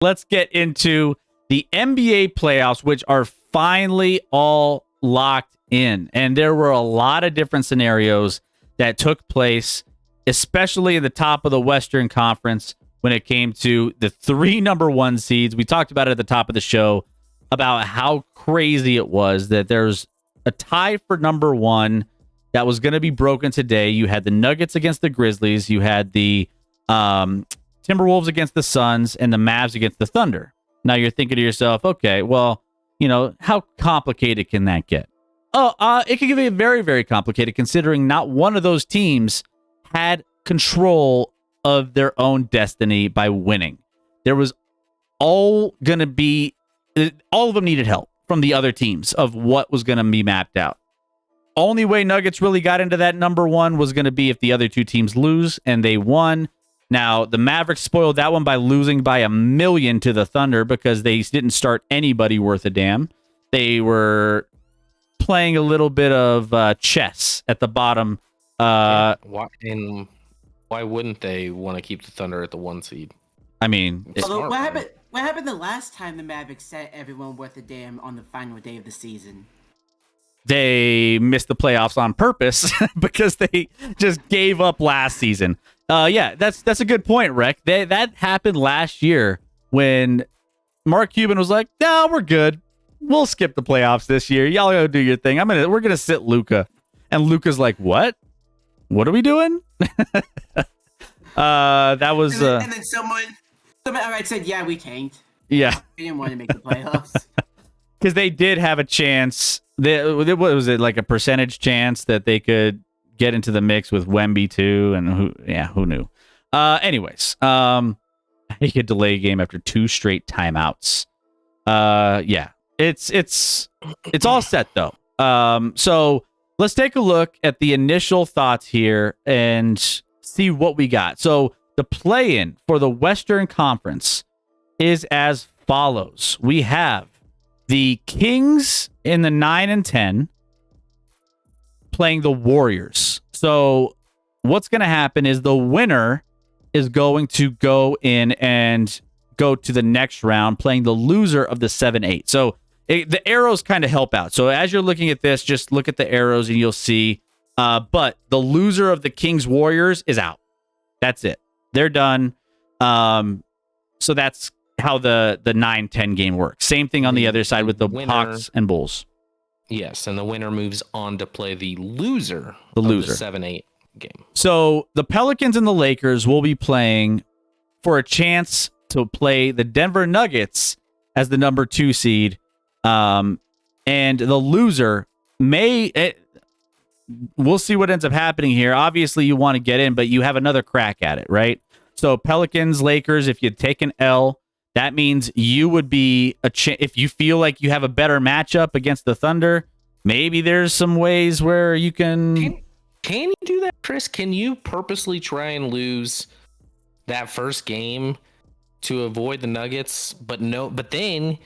let's get into the NBA playoffs, which are finally all locked in. And there were a lot of different scenarios that took place, especially in the top of the Western Conference when it came to the 3 number 1 seeds. We talked about it at the top of the show about how crazy it was that there's a tie for number 1 that was going to be broken today. You had the Nuggets against the Grizzlies. You had the Timberwolves against the Suns and the Mavs against the Thunder. Now you're thinking to yourself, okay, well, how complicated can that get? It can get very, very complicated considering not one of those teams had control of their own destiny by winning. There was all of them needed help from the other teams of what was going to be mapped out. Only way Nuggets really got into that number 1 was going to be if the other 2 teams lose, and they won. Now, the Mavericks spoiled that one by losing by 1 million to the Thunder because they didn't start anybody worth a damn. They were playing a little bit of chess at the bottom. Why wouldn't they want to keep the Thunder at the 1 seed? I mean, what happened the last time the Mavericks set everyone worth a damn on the final day of the season? They missed the playoffs on purpose because they just gave up last season. Yeah, that's a good point, Rec. That happened last year when Mark Cuban was like, "No, we're good. We'll skip the playoffs this year. Y'all go do your thing. We're gonna sit Luka," and Luka's like, "What? What are we doing?" That was. And then someone outright said, "Yeah, we tanked. Yeah, we didn't want to make the playoffs." Because they did have a chance. What was it, like a percentage chance that they could get into the mix with Wemby too? And who knew? Anyways, he could delay a game after 2 straight timeouts. Yeah, it's all set though. So let's take a look at the initial thoughts here and see what we got. So the play-in for the Western Conference is as follows. We have the Kings in the 9 and 10 playing the Warriors. So what's going to happen is the winner is going to go in and go to the next round playing the loser of the 7-8. So the arrows kind of help out. So as you're looking at this, just look at the arrows and you'll see. But the loser of the Kings Warriors is out. That's it. They're done. So that's how the 9-10 game works. Same thing on the other side with the Hawks and Bulls. Yes, and the winner moves on to play the loser of the 7-8 game. So the Pelicans and the Lakers will be playing for a chance to play the Denver Nuggets as the number 2 seed. And the loser we'll see what ends up happening here. Obviously, you want to get in, but you have another crack at it, right? So Pelicans, Lakers, if you take an L, that means you would be if you feel like you have a better matchup against the Thunder, maybe there's some ways where you can... Can you do that, Chris? Can you purposely try and lose that first game to avoid the Nuggets? But then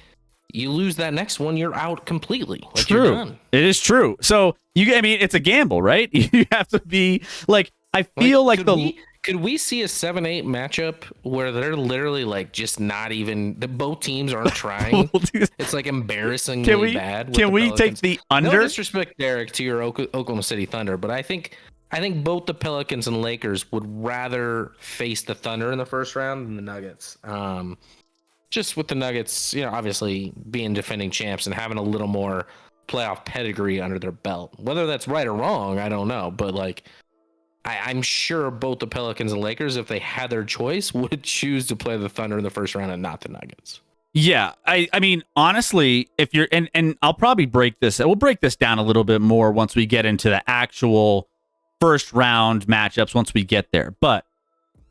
you lose that next one, you're out completely. Like, true. You're done. It is true. So it's a gamble, right? You have to be like, I feel like Could we see a 7-8 matchup where they're literally like just not even both teams aren't trying? It's like embarrassingly bad. Can we take the under? No disrespect, Derek, to your Oklahoma City Thunder, but I think both the Pelicans and Lakers would rather face the Thunder in the first round than the Nuggets. Just with the Nuggets, obviously being defending champs and having a little more playoff pedigree under their belt. Whether that's right or wrong, I don't know, but like. I'm sure both the Pelicans and Lakers, if they had their choice, would choose to play the Thunder in the first round and not the Nuggets. Yeah, I mean, honestly, if you're and I'll probably we'll break this down a little bit more once we get into the actual first round matchups once we get there. But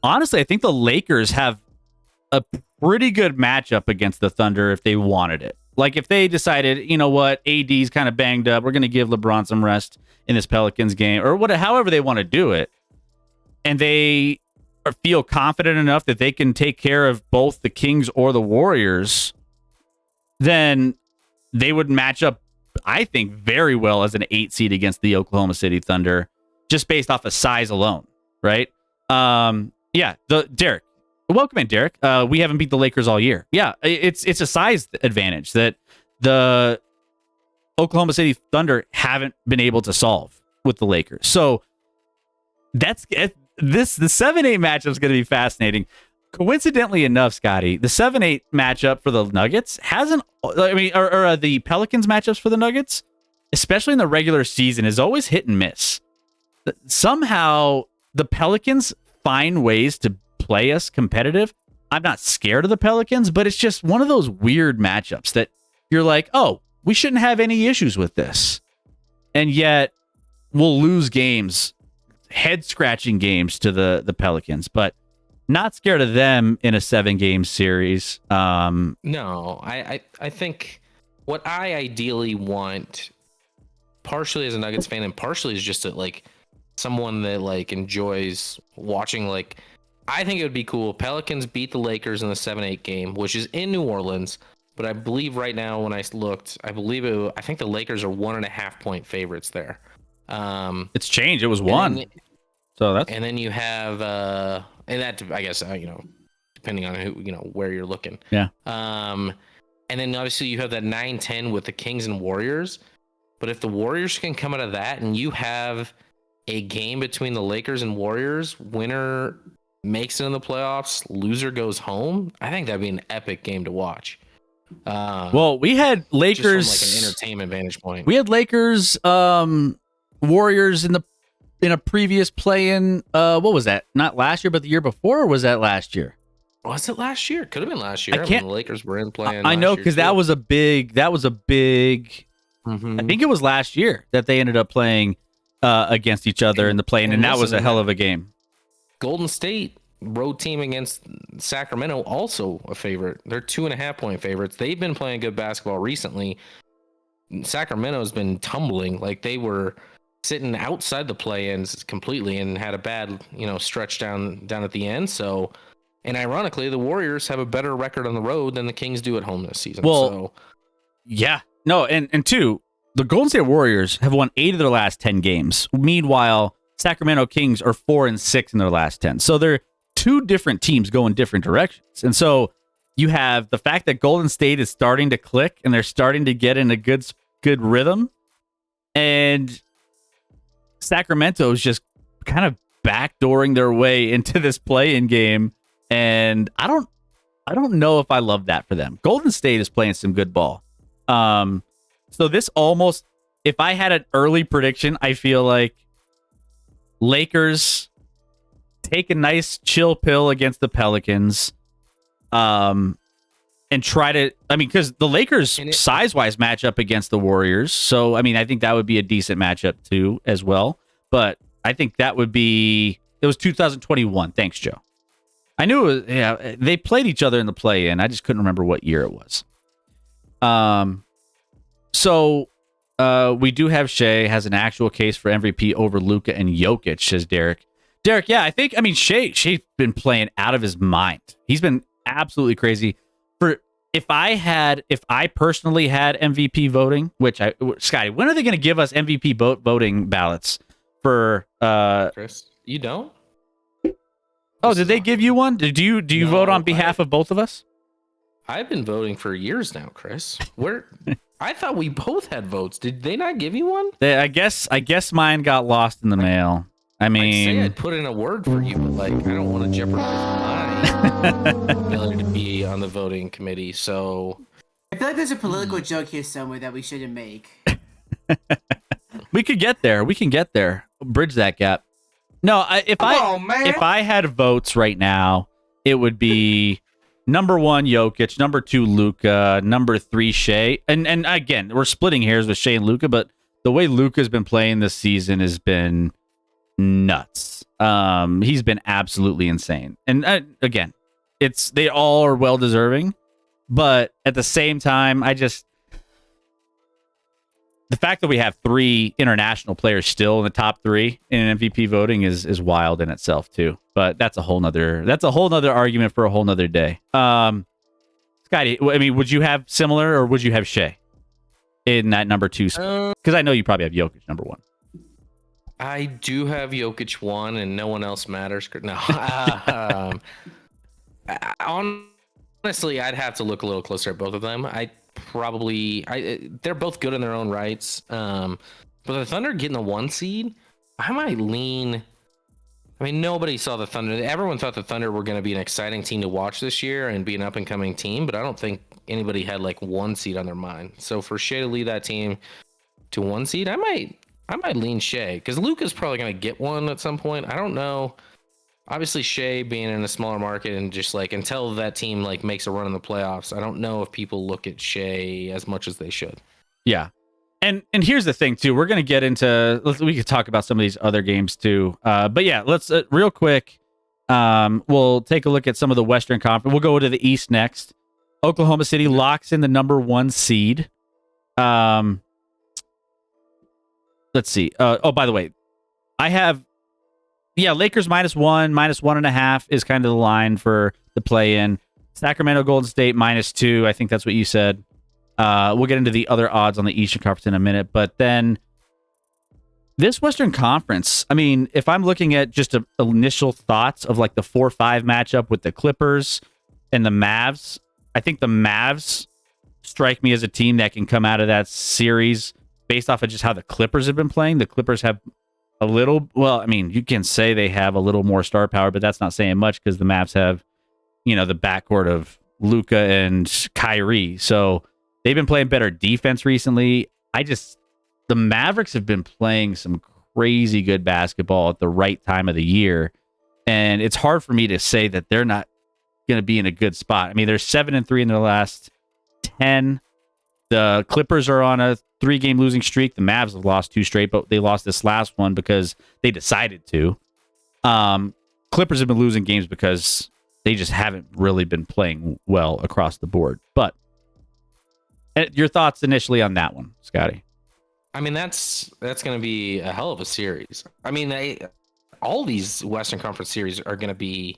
honestly, I think the Lakers have a pretty good matchup against the Thunder if they wanted it. Like if they decided, you know what, AD's kind of banged up, we're going to give LeBron some rest in this Pelicans game, or however they want to do it, and they feel confident enough that they can take care of both the Kings or the Warriors, then they would match up, I think, very well as an 8 seed against the Oklahoma City Thunder, just based off of size alone, right? Yeah, Derek, Welcome in, Derek. We haven't beat the Lakers all year. Yeah, it's a size advantage that the Oklahoma City Thunder haven't been able to solve with the Lakers. So that's this. The 7-8 matchup is going to be fascinating. Coincidentally enough, Scotty, the 7-8 matchup for the Nuggets hasn't. I mean, or the Pelicans matchups for the Nuggets, especially in the regular season, is always hit and miss. Somehow the Pelicans find ways to play us competitive. I'm not scared of the Pelicans, but it's just one of those weird matchups that you're like, oh, we shouldn't have any issues with this. And yet we'll lose games, head-scratching games to the Pelicans, but not scared of them in a 7-game series. No, I think what I ideally want, partially as a Nuggets fan and partially as just someone that enjoys watching, I think it would be cool. Pelicans beat the Lakers in the 7-8 game, which is in New Orleans. But I believe right now when I looked, I think the Lakers are 1.5-point favorites there. It's changed. It was one. So that's. And then you have, and that, I guess, depending on who, where you're looking. Yeah. And then obviously you have that 9-10 with the Kings and Warriors. But if the Warriors can come out of that and you have a game between the Lakers and Warriors, winner makes it in the playoffs, loser goes home, I think that'd be an epic game to watch. Well, we had Lakers just from an entertainment vantage point. We had Lakers, Warriors in a previous play-in. What was that? Not last year, but the year before. Or was that last year? Was it last year? Could have been last year. The Lakers were in play-in. I know, because that was a big. Mm-hmm. I think it was last year that they ended up playing against each other in the play-in, and that was a hell of a game. Golden State road team against Sacramento, also a favorite. They're 2.5-point favorites. They've been playing good basketball recently. Sacramento's been tumbling. They were sitting outside the play-ins completely and had a bad, stretch down at the end. So, and ironically, the Warriors have a better record on the road than the Kings do at home this season. Well, yeah, no, and two, the Golden State Warriors have won 8 of their last 10 games. Meanwhile, Sacramento Kings are 4-6 in their last 10. So they're two different teams going different directions. And so you have the fact that Golden State is starting to click and they're starting to get in a good rhythm, and Sacramento is just kind of backdooring their way into this play-in game, and I don't know if I love that for them. Golden State is playing some good ball. So this almost, if I had an early prediction, I feel like Lakers take a nice chill pill against the Pelicans, and try to, because the Lakers size-wise match up against the Warriors. So, I think that would be a decent matchup too, as well. But I think that would be, it was 2021. Thanks, Joe. I knew it was, yeah, they played each other in the play-in. I just couldn't remember what year it was. So we do have Shea has an actual case for MVP over Luka and Jokic, says Derek. Derek, yeah, Shea's been playing out of his mind. He's been absolutely crazy. If I personally had MVP voting, Scotty, when are they going to give us MVP voting ballots for Chris? You don't? Oh, did they give you one? Do you vote on behalf of both of us? I've been voting for years now, Chris. I thought we both had votes. Did they not give you one? I guess mine got lost in the mail. I'd say I'd put in a word for you, but I don't want to jeopardize my ability to be on the voting committee. So I feel like there's a political joke here somewhere that we shouldn't make. We could get there. We can get there. Bridge that gap. No, if I had votes right now, it would be number 1 Jokic, number 2 Luka, number 3 Shea, and again we're splitting hairs with Shea and Luka, but the way Luka's been playing this season has been nuts. He's been absolutely insane, and again, they all are well deserving, but at the same time, the fact that we have 3 international players still in the top 3 in MVP voting is wild in itself too. But that's a whole nother argument for a whole nother day. Scotty, would you have similar, or would you have Shea in that number 2 spot? Because I know you probably have Jokic number 1. I do have Jokic 1, and no one else matters. No. Honestly, I'd have to look a little closer at both of them. They're both good in their own rights. But the Thunder getting the 1 seed, I might lean. I mean, nobody saw the Thunder. Everyone thought the Thunder were going to be an exciting team to watch this year and be an up and coming team, but I don't think anybody had like 1 seed on their mind. So for Shea to lead that team to 1 seed, I might lean Shea because Luka's probably going to get one at some point. I don't know. Obviously, Shea being in a smaller market and just like until that team like makes a run in the playoffs, I don't know if people look at Shea as much as they should. Yeah. And here's the thing too. We're going to get into. We could talk about some of these other games too. But yeah, let's real quick. We'll take a look at some of the Western Conference. We'll go to the East next. Oklahoma City locks in the number 1 seed. Let's see. Oh, by the way, I have. Yeah, Lakers -1, -1.5 is kind of the line for the play-in. Sacramento, Golden State -2. I think that's what you said. We'll get into the other odds on the Eastern Conference in a minute, but then this Western Conference, I mean, if I'm looking at just initial thoughts of like the 4-5 matchup with the Clippers and the Mavs, I think the Mavs strike me as a team that can come out of that series based off of just how the Clippers have been playing. The Clippers have a little, well, I mean, you can say they have a little more star power, but that's not saying much because the Mavs have, the backcourt of Luka and Kyrie. So they've been playing better defense recently. The Mavericks have been playing some crazy good basketball at the right time of the year. And it's hard for me to say that they're not going to be in a good spot. I mean, they're 7-3 in their last 10. The Clippers are on a 3-game losing streak. The Mavs have lost 2 straight, but they lost this last one because they decided to. Clippers have been losing games because they just haven't really been playing well across the board. But your thoughts initially on that one, Scotty? I mean, that's going to be a hell of a series. I mean, all these Western Conference series are going to be.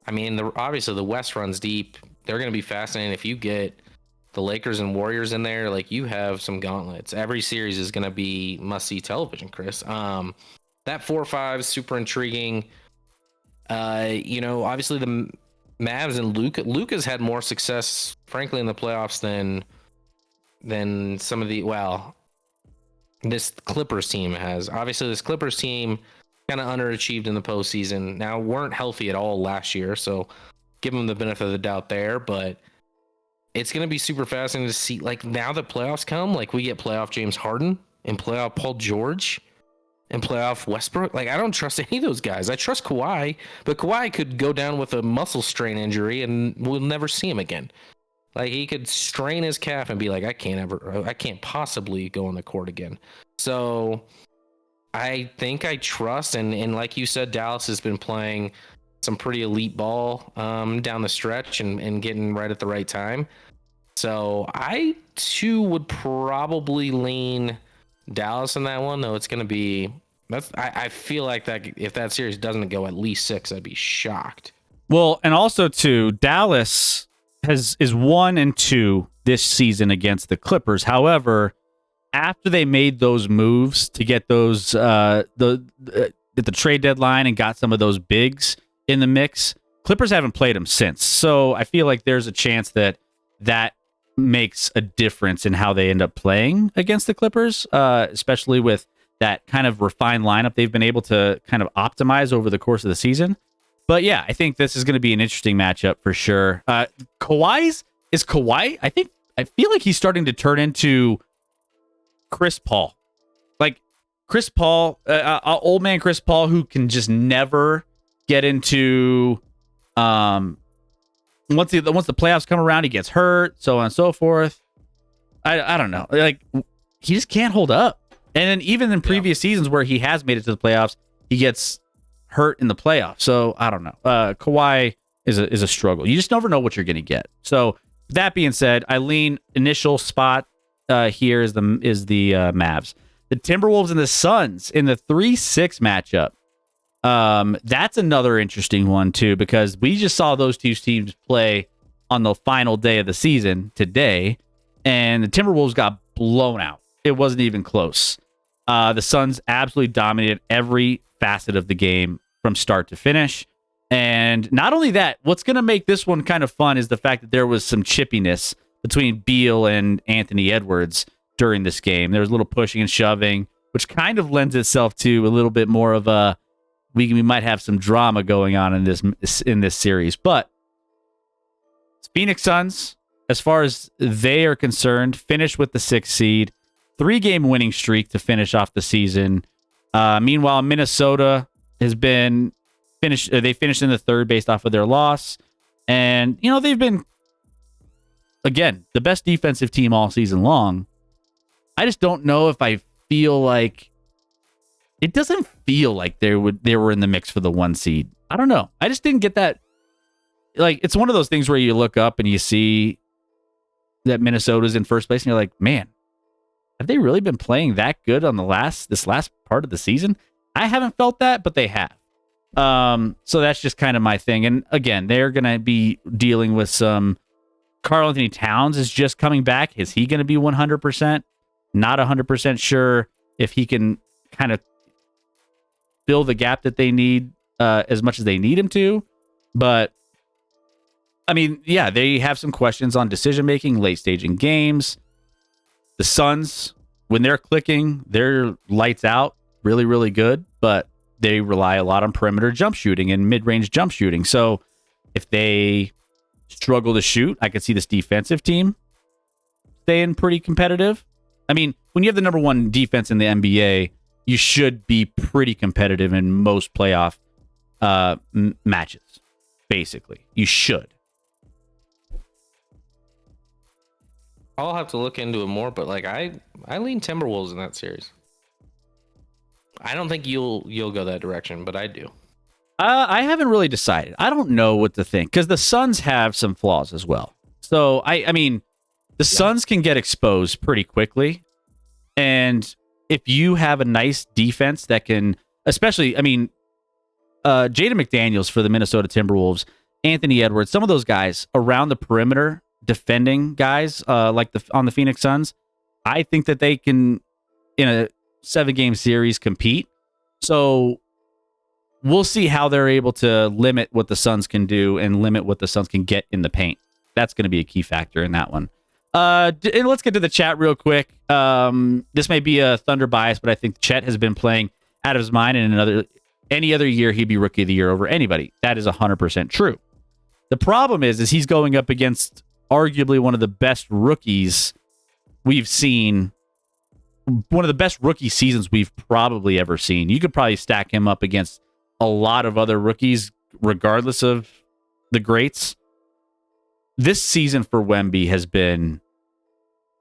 I mean, obviously the West runs deep. They're going to be fascinating. If you get the Lakers and Warriors in there, like you have some gauntlets. Every series is going to be must-see television, Chris. That 4-5 is super intriguing. Obviously the Mavs and Luka's had more success, frankly, in the playoffs than some of this Clippers team has. Obviously, this Clippers team kind of underachieved in the postseason. Now, weren't healthy at all last year, so give them the benefit of the doubt there, but it's going to be super fascinating to see, like, now that playoffs come, like, we get playoff James Harden and playoff Paul George and playoff Westbrook. Like, I don't trust any of those guys. I trust Kawhi, but Kawhi could go down with a muscle strain injury and we'll never see him again. Like, he could strain his calf and be like, I can't possibly go on the court again. So I think I trust, and like you said, Dallas has been playing some pretty elite ball down the stretch and getting right at the right time. So I too would probably lean Dallas in that one, though it's going to be. I feel like that if that series doesn't go at least 6, I'd be shocked. Well, and also too, Dallas is 1-2 this season against the Clippers. However, after they made those moves to get those at the trade deadline and got some of those bigs in the mix, Clippers haven't played them since. So I feel like there's a chance that makes a difference in how they end up playing against the Clippers, especially with that kind of refined lineup they've been able to kind of optimize over the course of the season. But yeah, I think this is going to be an interesting matchup for sure. Kawhi, I feel like he's starting to turn into Chris Paul. Like Chris Paul, old man Chris Paul, who can just never get into once the playoffs come around, he gets hurt, so on and so forth. I don't know. Like he just can't hold up. And then even in previous seasons where he has made it to the playoffs, he gets hurt in the playoffs. So I don't know. Kawhi is a struggle. You just never know what you're going to get. So that being said, I lean initial spot here is the Mavs. The Timberwolves and the Suns in the 3-6 matchup. That's another interesting one too, because we just saw those two teams play on the final day of the season today, and the Timberwolves got blown out. It wasn't even close. The Suns absolutely dominated every facet of the game from start to finish. And not only that, what's going to make this one kind of fun is the fact that there was some chippiness between Beal and Anthony Edwards during this game. There was a little pushing and shoving, which kind of lends itself to a little bit more of a we might have some drama going on in this series. But Phoenix Suns, as far as they are concerned, finished with the 6th seed, 3-game winning streak to finish off the season. Meanwhile, Minnesota has been finished. They finished in the 3rd based off of their loss, and they've been again the best defensive team all season long. I just don't know if I feel like it doesn't feel like they were in the mix for the 1 seed. I don't know. I just didn't get that. Like, it's one of those things where you look up and you see that Minnesota's in first place, and you're like, man, have they really been playing that good on this last part of the season? I haven't felt that, but they have. So that's just kind of my thing. And again, they're going to be dealing with some. Karl Anthony Towns is just coming back. Is he going to be 100%? Not 100% sure if he can kind of fill the gap that they need as much as they need him to. But I mean, yeah, they have some questions on decision making, late stage in games. The Suns, when they're clicking, they're lights out, really, really good, but they rely a lot on perimeter jump shooting and mid-range jump shooting. So if they struggle to shoot, I could see this defensive team staying pretty competitive. I mean, when you have the number 1 defense in the NBA, you should be pretty competitive in most playoff matches, basically. You should. I'll have to look into it more, but like I lean Timberwolves in that series. I don't think you'll go that direction, but I do. I haven't really decided. I don't know what to think because the Suns have some flaws as well. So I mean, the Suns can get exposed pretty quickly, and if you have a nice defense that can, especially, I mean, Jaden McDaniels for the Minnesota Timberwolves, Anthony Edwards, some of those guys around the perimeter defending guys like on the Phoenix Suns, I think that they can, in a 7-game series, compete. So we'll see how they're able to limit what the Suns can do and limit what the Suns can get in the paint. That's going to be a key factor in that one. And let's get to the chat real quick. This may be a Thunder bias, but I think Chet has been playing out of his mind, and any other year he'd be Rookie of the Year over anybody. That is 100% true. The problem is he's going up against arguably one of the best rookies we've seen, one of the best rookie seasons we've probably ever seen. You could probably stack him up against a lot of other rookies, regardless of the greats. This season for Wemby has been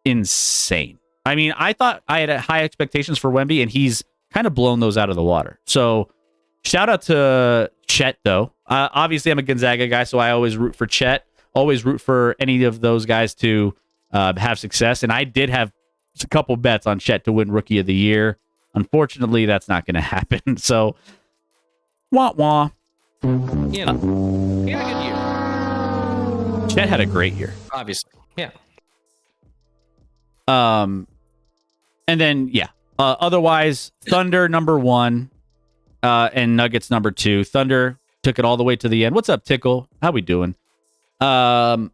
insane. I mean, I thought I had high expectations for Wemby, and he's kind of blown those out of the water. So shout out to Chet, though. Obviously, I'm a Gonzaga guy, so I always root for Chet. Always root for any of those guys to have success. And I did have a couple bets on Chet to win Rookie of the Year. Unfortunately, that's not going to happen. So, wah-wah. Yeah, he had a good year. Chet had a great year. Obviously, yeah. And then, yeah. Otherwise, Thunder number 1 and Nuggets number 2. Thunder took it all the way to the end. What's up, Tickle? How we doing? My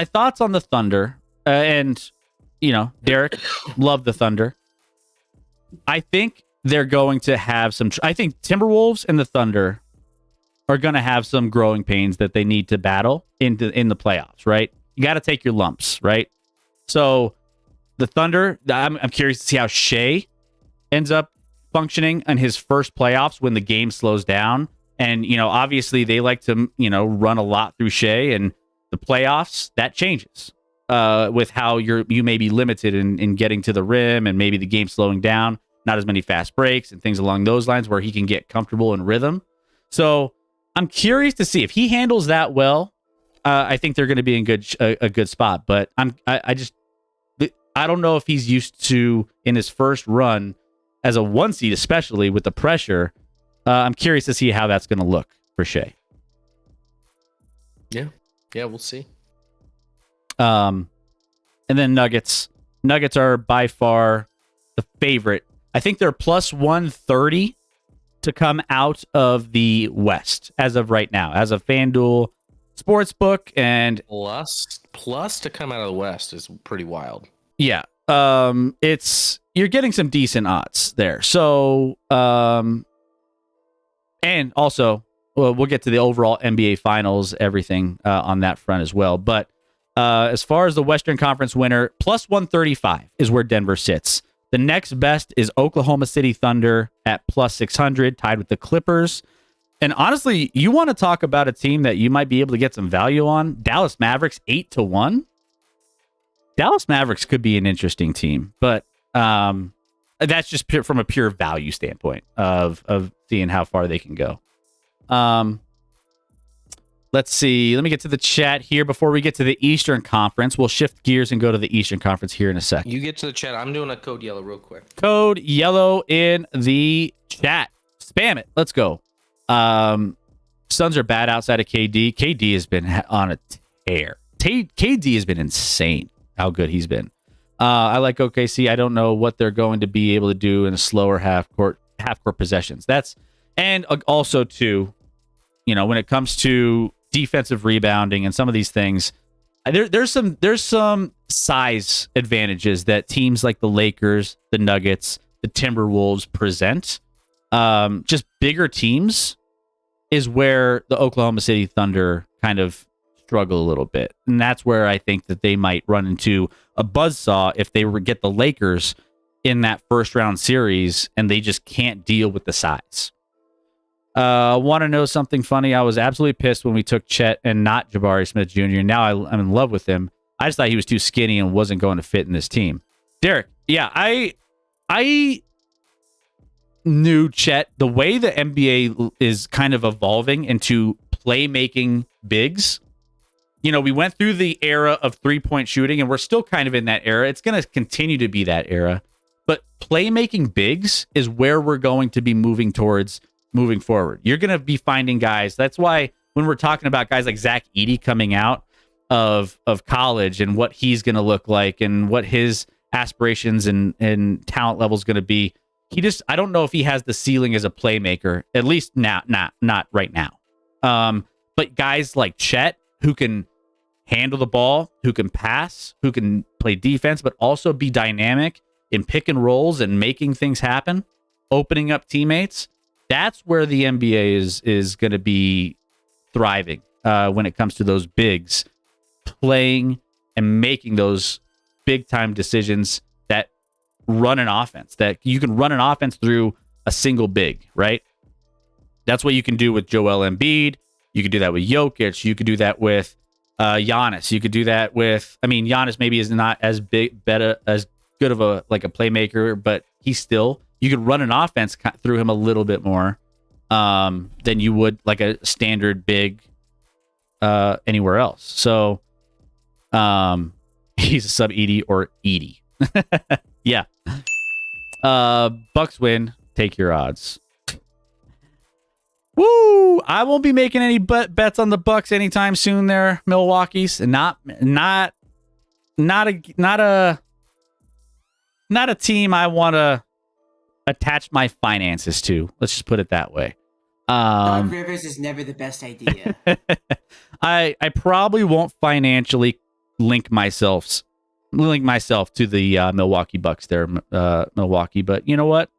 thoughts on the Thunder, and Derek, love the Thunder. I think they're going to have some. I think Timberwolves and the Thunder are going to have some growing pains that they need to battle in the playoffs. Right? You got to take your lumps, right? So the Thunder, I'm curious to see how Shea ends up functioning in his first playoffs when the game slows down. And, obviously they like to, run a lot through Shea, and the playoffs, that changes with how you may be limited in getting to the rim, and maybe the game slowing down, not as many fast breaks and things along those lines where he can get comfortable in rhythm. So I'm curious to see if he handles that well. I think they're going to be in a good spot, but I don't know if he's used to, in his first run as a 1 seed, especially with the pressure. I'm curious to see how that's going to look for Shea. Yeah, we'll see. And then Nuggets. Nuggets are by far the favorite. I think they're plus 130 to come out of the West as of right now, as of FanDuel Sportsbook, and Plus to come out of the West is pretty wild. yeah, it's you're getting some decent odds there. So, and also, well, we'll get to the overall NBA Finals, everything on that front as well. But as far as the Western Conference winner, plus 135 is where Denver sits. The next best is Oklahoma City Thunder at plus 600, tied with the Clippers. And honestly, you want to talk about a team that you might be able to get some value on? Dallas Mavericks 8-1. Dallas Mavericks could be an interesting team, but that's just from a pure value standpoint of seeing how far they can go. Let's see. Let me get to the chat here before we get to the Eastern Conference. We'll shift gears and go to the Eastern Conference here in a second. You get to the chat. I'm doing a code yellow real quick. Code yellow in the chat. Spam it. Let's go. Suns are bad outside of KD. KD has been on a tear. KD has been insane how good he's been. I like OKC. I don't know what they're going to be able to do in a slower half court possessions. And also too, when it comes to defensive rebounding and some of these things, there's some size advantages that teams like the Lakers, the Nuggets, the Timberwolves present. Just bigger teams is where the Oklahoma City Thunder kind of struggle a little bit. And that's where I think that they might run into a buzzsaw if they get the Lakers in that first round series and they just can't deal with the size. Want to know something funny? I was absolutely pissed when we took Chet and not Jabari Smith Jr. Now I'm in love with him. I just thought he was too skinny and wasn't going to fit in this team. Derek, yeah, I knew Chet, the way the NBA is kind of evolving into playmaking bigs. We went through the era of 3-point shooting, and we're still kind of in that era. It's going to continue to be that era. But playmaking bigs is where we're going to be moving towards moving forward. You're going to be finding guys. That's why when we're talking about guys like Zach Edey coming out of college and what he's going to look like and what his aspirations and talent level is going to be, I don't know if he has the ceiling as a playmaker, at least not right now. But guys like Chet, who can handle the ball, who can pass, who can play defense, but also be dynamic in pick and rolls and making things happen, opening up teammates. That's where the NBA is going to be thriving when it comes to those bigs playing and making those big time decisions that run an offense, that you can run an offense through a single big, right? That's what you can do with Joel Embiid. You could do that with Jokic. You could do that with Giannis. You could do that with, Giannis maybe is not as as good of a playmaker, but you could run an offense through him a little bit more than you would like a standard big anywhere else. So he's a sub Edey or Edey. Yeah. Bucks win. Take your odds. Woo! I won't be making any bets on the Bucks anytime soon. There, Milwaukee's not a team I want to attach my finances to. Let's just put it that way. Doc Rivers is never the best idea. I probably won't financially link myself to the Milwaukee Bucks there, Milwaukee. But you know what?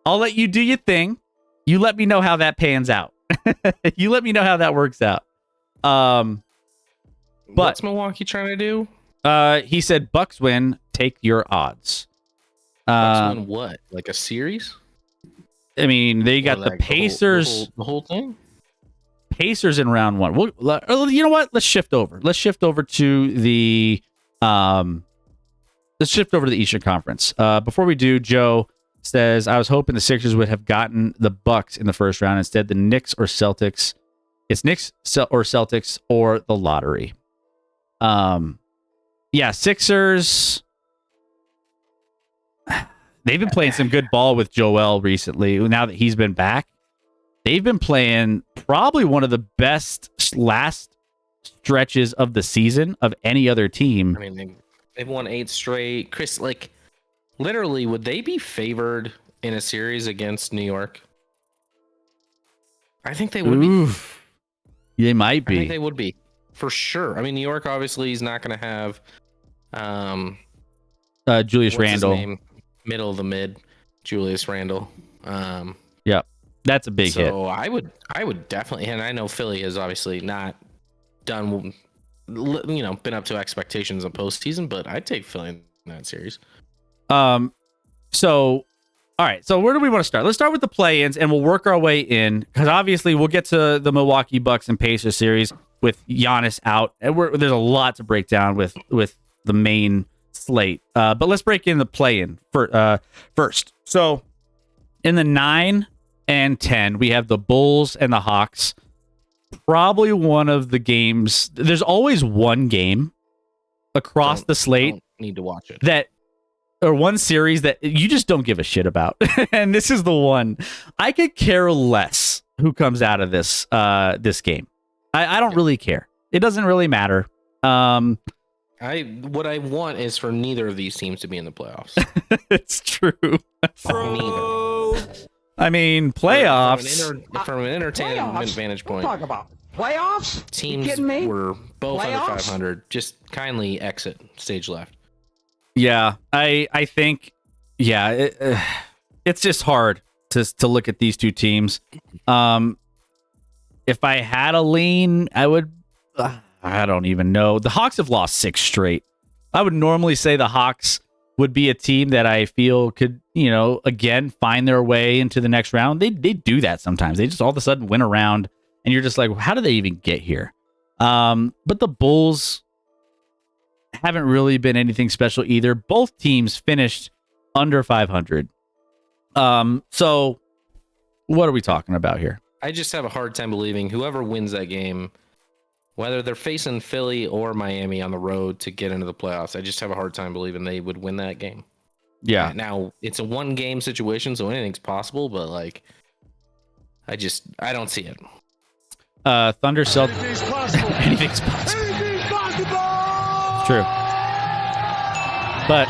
I'll let you do your thing. You let me know how that pans out. You let me know how that works out. What's Milwaukee trying to do? He said Bucks win. Take your odds. Bucks win what? Like a series? They got the Pacers. The whole thing? Pacers in round one. You know what? Let's shift over. Let's shift over to the Eastern Conference. Before we do, Joe says, I was hoping the Sixers would have gotten the Bucks in the first round. Instead, the Knicks or Celtics. It's Knicks or Celtics or the lottery. Yeah, Sixers. They've been playing some good ball with Joel recently. Now that he's been back, they've been playing probably one of the best last stretches of the season of any other team. They've won 8 straight. Chris, literally, would they be favored in a series against New York? I think they would be. Oof. They might I think be. they would be for sure. I mean, New York obviously is not going to have Julius what's his Randle. name? Middle of the mid, Julius Randle. Yep. That's a big hit. So I would definitely, and I know Philly has obviously not done, been up to expectations of postseason, but I'd take Philly in that series. So, all right. So where do we want to start? Let's start with the play-ins, and we'll work our way in because obviously we'll get to the Milwaukee Bucks and Pacers series with Giannis out, and there's a lot to break down with the main slate. But let's break in the play-in first. So in the 9 and 10, we have the Bulls and the Hawks. Probably one of the games. There's always one game across the slate. Don't need to watch it. Or one series that you just don't give a shit about. And this is the one. I could care less who comes out of this game. I don't really care. It doesn't really matter. What I want is for neither of these teams to be in the playoffs. It's true. Neither. I mean, playoffs. From an entertainment vantage point. Talk about playoffs. Teams You kidding me? were both Playoffs? under 500. Just kindly exit stage left. Yeah, I think, yeah, it's just hard to look at these two teams. If I had a lean, I would. I don't even know. The Hawks have lost 6 straight. I would normally say the Hawks would be a team that I feel could, again, find their way into the next round. They do that sometimes. They just all of a sudden win a round, and you're just like, how did they even get here? But the Bulls haven't really been anything special either. Both teams finished under 500. So what are we talking about here? I just have a hard time believing whoever wins that game, whether they're facing Philly or Miami on the road to get into the playoffs, I just have a hard time believing they would win that game. Yeah. Now, it's a one-game situation, so anything's possible, but I don't see it. Thunder Celtics. Anything's possible. Anything's possible. Anything's possible. True. But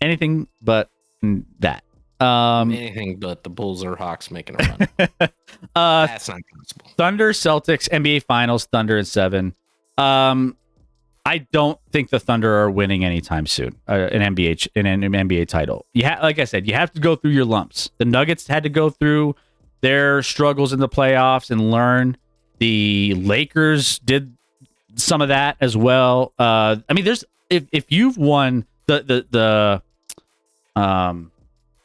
anything but that. Anything but the Bulls or Hawks making a run. That's not possible. Thunder Celtics NBA Finals, Thunder in 7. I don't think the Thunder are winning anytime soon. An NBA title. Like I said, you have to go through your lumps. The Nuggets had to go through their struggles in the playoffs and learn. The Lakers did some of that as well. I mean, if you've won the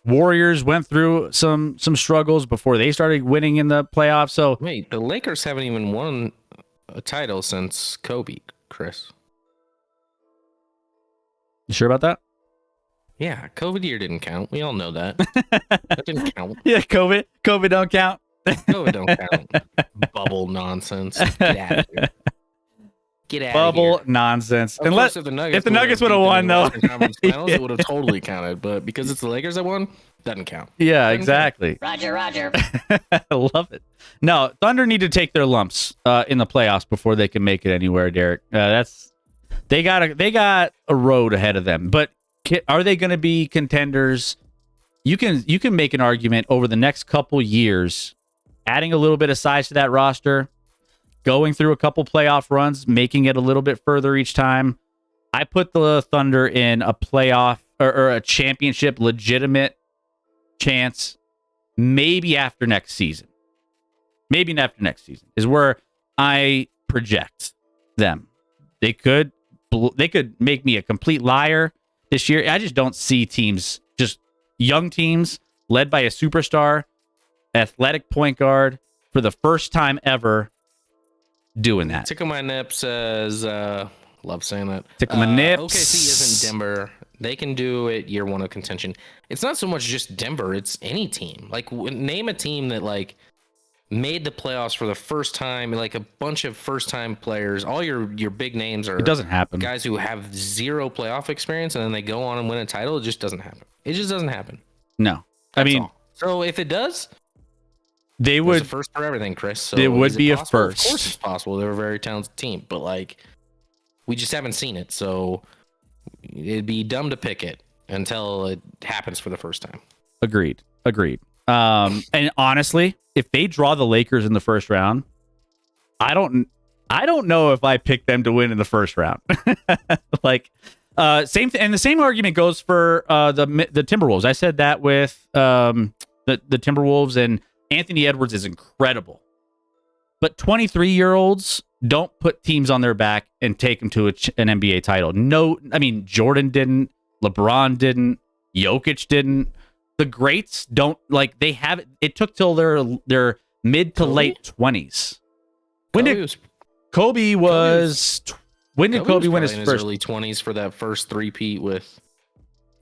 Warriors went through some struggles before they started winning in the playoffs. So wait, the Lakers haven't even won a title since Kobe, Chris. You sure about that? Yeah, COVID year didn't count. We all know that. That didn't count. Yeah, COVID don't count. COVID don't count. Bubble nonsense. Get out of here. Get out Bubble of here. Nonsense. Of Unless course, if the Nuggets would have won, though, finals, it would have totally counted. But because it's the Lakers that won, doesn't count. Yeah, exactly. Roger. I love it. No, Thunder need to take their lumps in the playoffs before they can make it anywhere, Derek. They got a road ahead of them. But are they going to be contenders? You can make an argument over the next couple years, adding a little bit of size to that roster, going through a couple playoff runs, making it a little bit further each time. I put the Thunder in a playoff or a championship legitimate chance maybe after next season. Maybe after next season is where I project them. They could make me a complete liar this year. I just don't see teams, just young teams led by a superstar, athletic point guard for the first time ever doing that. Tickle my nips says, love saying that. Tickle my nips. OKC isn't Denver. They can do it year one of contention. It's not so much just Denver. It's any team. Like, name a team that made the playoffs for the first time. Like a bunch of first time players. All your big names are. It doesn't happen. Guys who have zero playoff experience and then they go on and win a title. It just doesn't happen. It just doesn't happen. No, That's all. So if it does, they there's would a first for everything, Chris. So it would be a possible? first. Of course, it's possible. They're a very talented team, but we just haven't seen it. So it'd be dumb to pick it until it happens for the first time. Agreed. And honestly, if they draw the Lakers in the first round, I don't know if I pick them to win in the first round. Like, same thing, and the same argument goes for the Timberwolves. I said that with the Timberwolves, and Anthony Edwards is incredible, but 23-year-olds don't put teams on their back and take them to an NBA title. No, I mean Jordan didn't, LeBron didn't, Jokic didn't. The greats don't, like, they have it. It took till their mid to late 20s. When did Kobe was? When did Kobe win his in first? Early 20s for that first three-peat with,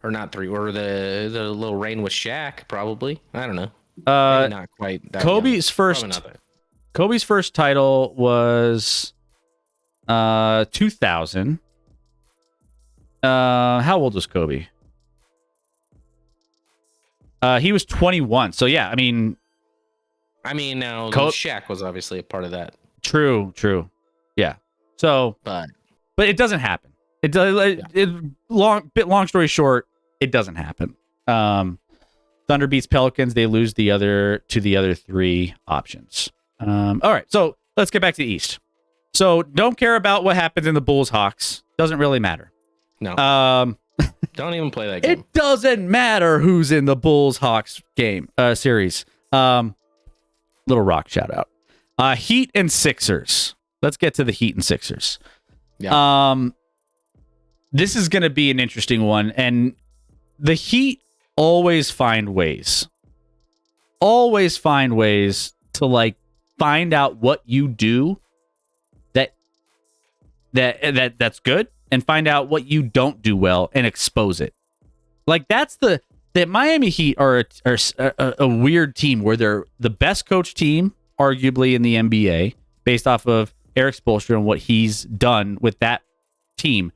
or not three, or the little reign with Shaq, probably. I don't know. Maybe not quite. That Kobe's young. first. Kobe's first title was 2000. How old was Kobe? He was 21. So yeah, I mean, now Shaq was obviously a part of that. True. Yeah. So, but it doesn't happen. It does. Long story short, it doesn't happen. Thunder beats Pelicans. They lose the other three options. All right. So let's get back to the East. So don't care about what happens in the Bulls Hawks. Doesn't really matter. No. Don't even play that game. It doesn't matter who's in the Bulls Hawks game series. Little Rock shout out. Heat and Sixers. Let's get to the Heat and Sixers. Yeah. This is going to be an interesting one, and the Heat always find ways to like find out what you do that's good, and find out what you don't do well and expose it. Like that Miami Heat are a weird team where they're the best coach team arguably in the NBA based off of Eric Spoelstra and what he's done with that team.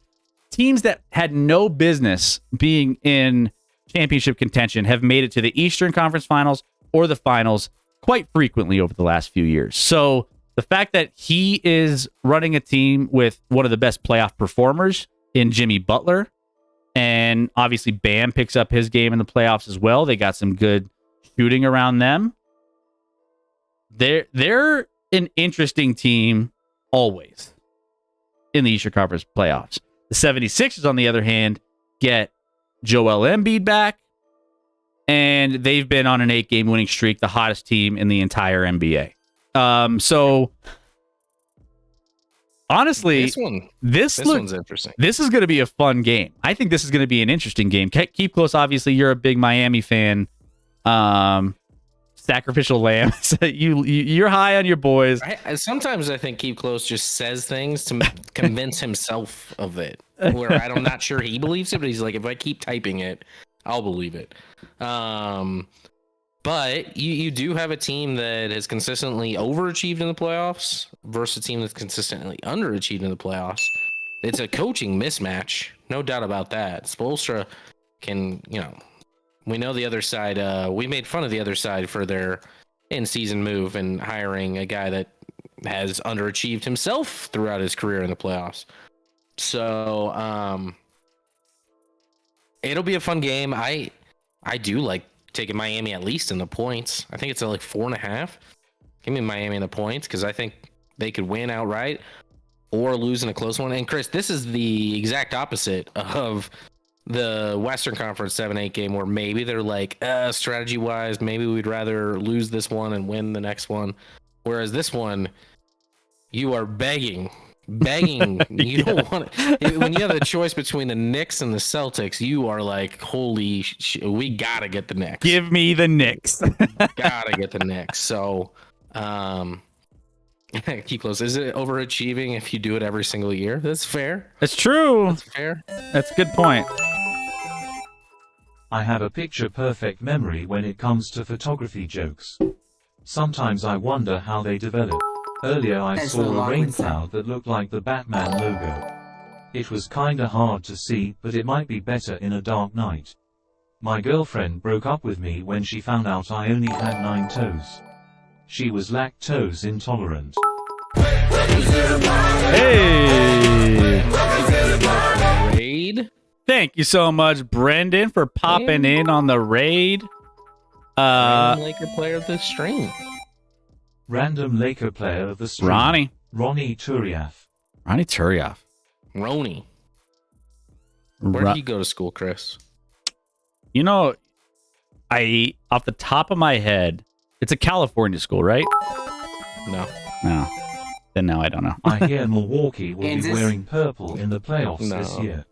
Teams that had no business being in championship contention have made it to the Eastern Conference Finals or the finals quite frequently over the last few years. So the fact that he is running a team with one of the best playoff performers in Jimmy Butler, and obviously Bam picks up his game in the playoffs as well. They got some good shooting around them. They're an interesting team always in the Eastern Conference playoffs. The 76ers, on the other hand, get Joel Embiid back, and they've been on an 8-game winning streak, the hottest team in the entire NBA. So honestly, this one's interesting. This is going to be a fun game. I think this is going to be an interesting game. Keep close. Obviously, you're a big Miami fan. Sacrificial lamb. You're high on your boys. Sometimes I think Keep Close just says things to convince himself of it, where I'm not sure he believes it, but he's like, if I keep typing it, I'll believe it. But you do have a team that has consistently overachieved in the playoffs versus a team that's consistently underachieved in the playoffs. It's a coaching mismatch, no doubt about that. Spoelstra can, we know the other side. We made fun of the other side for their in-season move and hiring a guy that has underachieved himself throughout his career in the playoffs. So it'll be a fun game. I do like taking Miami at least in the points. I think it's at like 4.5. Give me Miami in the points because I think they could win outright or lose in a close one. And Chris, this is the exact opposite of the Western Conference 7-8 game where maybe they're like, strategy wise, maybe we'd rather lose this one and win the next one. Whereas this one, you are begging. You don't want it. When you have a choice between the Knicks and the Celtics, you are like, holy we gotta get the Knicks. Give me the Knicks. Gotta get the Knicks. So, Keep Close. Is it overachieving if you do it every single year? That's fair. That's true. That's fair. That's a good point. I have a picture-perfect memory when it comes to photography jokes. Sometimes I wonder how they develop. Earlier I That's saw what a I rain would say. cloud that looked like the Batman logo. It was kinda hard to see, but it might be better in a dark night. My girlfriend broke up with me when she found out I only had 9 toes. She was lactose intolerant. Hey! Raid. Thank you so much, Brendan, for popping in on the raid. Random Laker player of the stream. Random Laker player of the stream. Ronnie Turiaf. Roni. Where did you go to school, Chris? You know, off the top of my head, it's a California school, right? No. No. Then no, I don't know. I hear Milwaukee will Kansas? be wearing purple in the playoffs No. this year.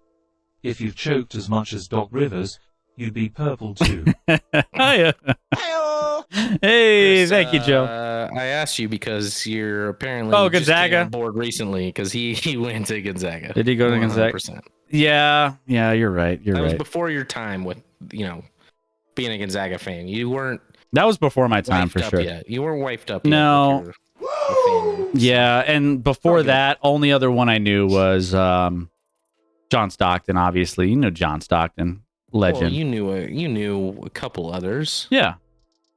If you've choked as much as Doc Rivers, you'd be purple too. Hey, Chris, thank you, Joe. I asked you because you're apparently just Gonzaga? came on board recently because he went to Gonzaga. Did he go to Gonzaga? 100%. Yeah, you're right. That was before your time with being a Gonzaga fan. You weren't That was before my time wifed for up sure. yet. You weren't wifed up yet. No. but you're a fan. Yeah, and before Okay. that, only other one I knew was John Stockton. Obviously, you know John Stockton, legend. Well, you knew a couple others. Yeah,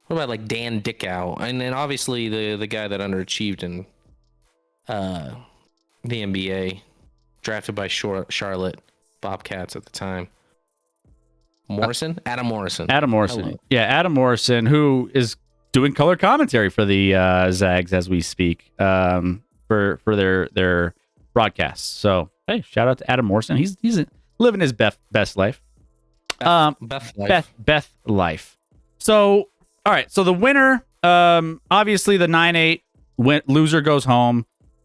What about like Dan Dickow, and then obviously the guy that underachieved in the NBA, drafted by Charlotte Bobcats at the time. Adam Morrison. Hello. Yeah, Adam Morrison, who is doing color commentary for the Zags as we speak, for their broadcasts. So hey, shout out to Adam Morrison. He's living his best life. Beth Life. Beth life. So all right, so the winner, obviously the 9-8 loser goes home.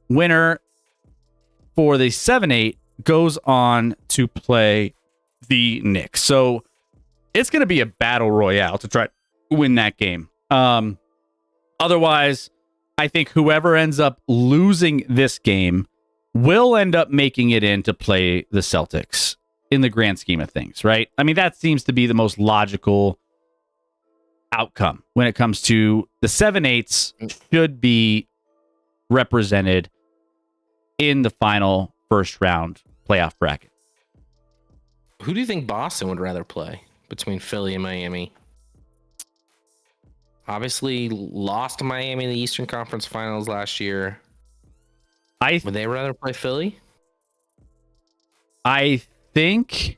Winner for the 7-8 goes on to play the Knicks. So it's going to be a battle royale to try to win that game. Otherwise, I think whoever ends up losing this game will end up making it in to play the Celtics in the grand scheme of things, right? I mean, that seems to be the most logical outcome when it comes to the 7/8s should be represented in the final first round playoff bracket. Who do you think Boston would rather play between Philly and Miami? Obviously, lost to Miami in the Eastern Conference Finals last year. Would they rather play Philly? I think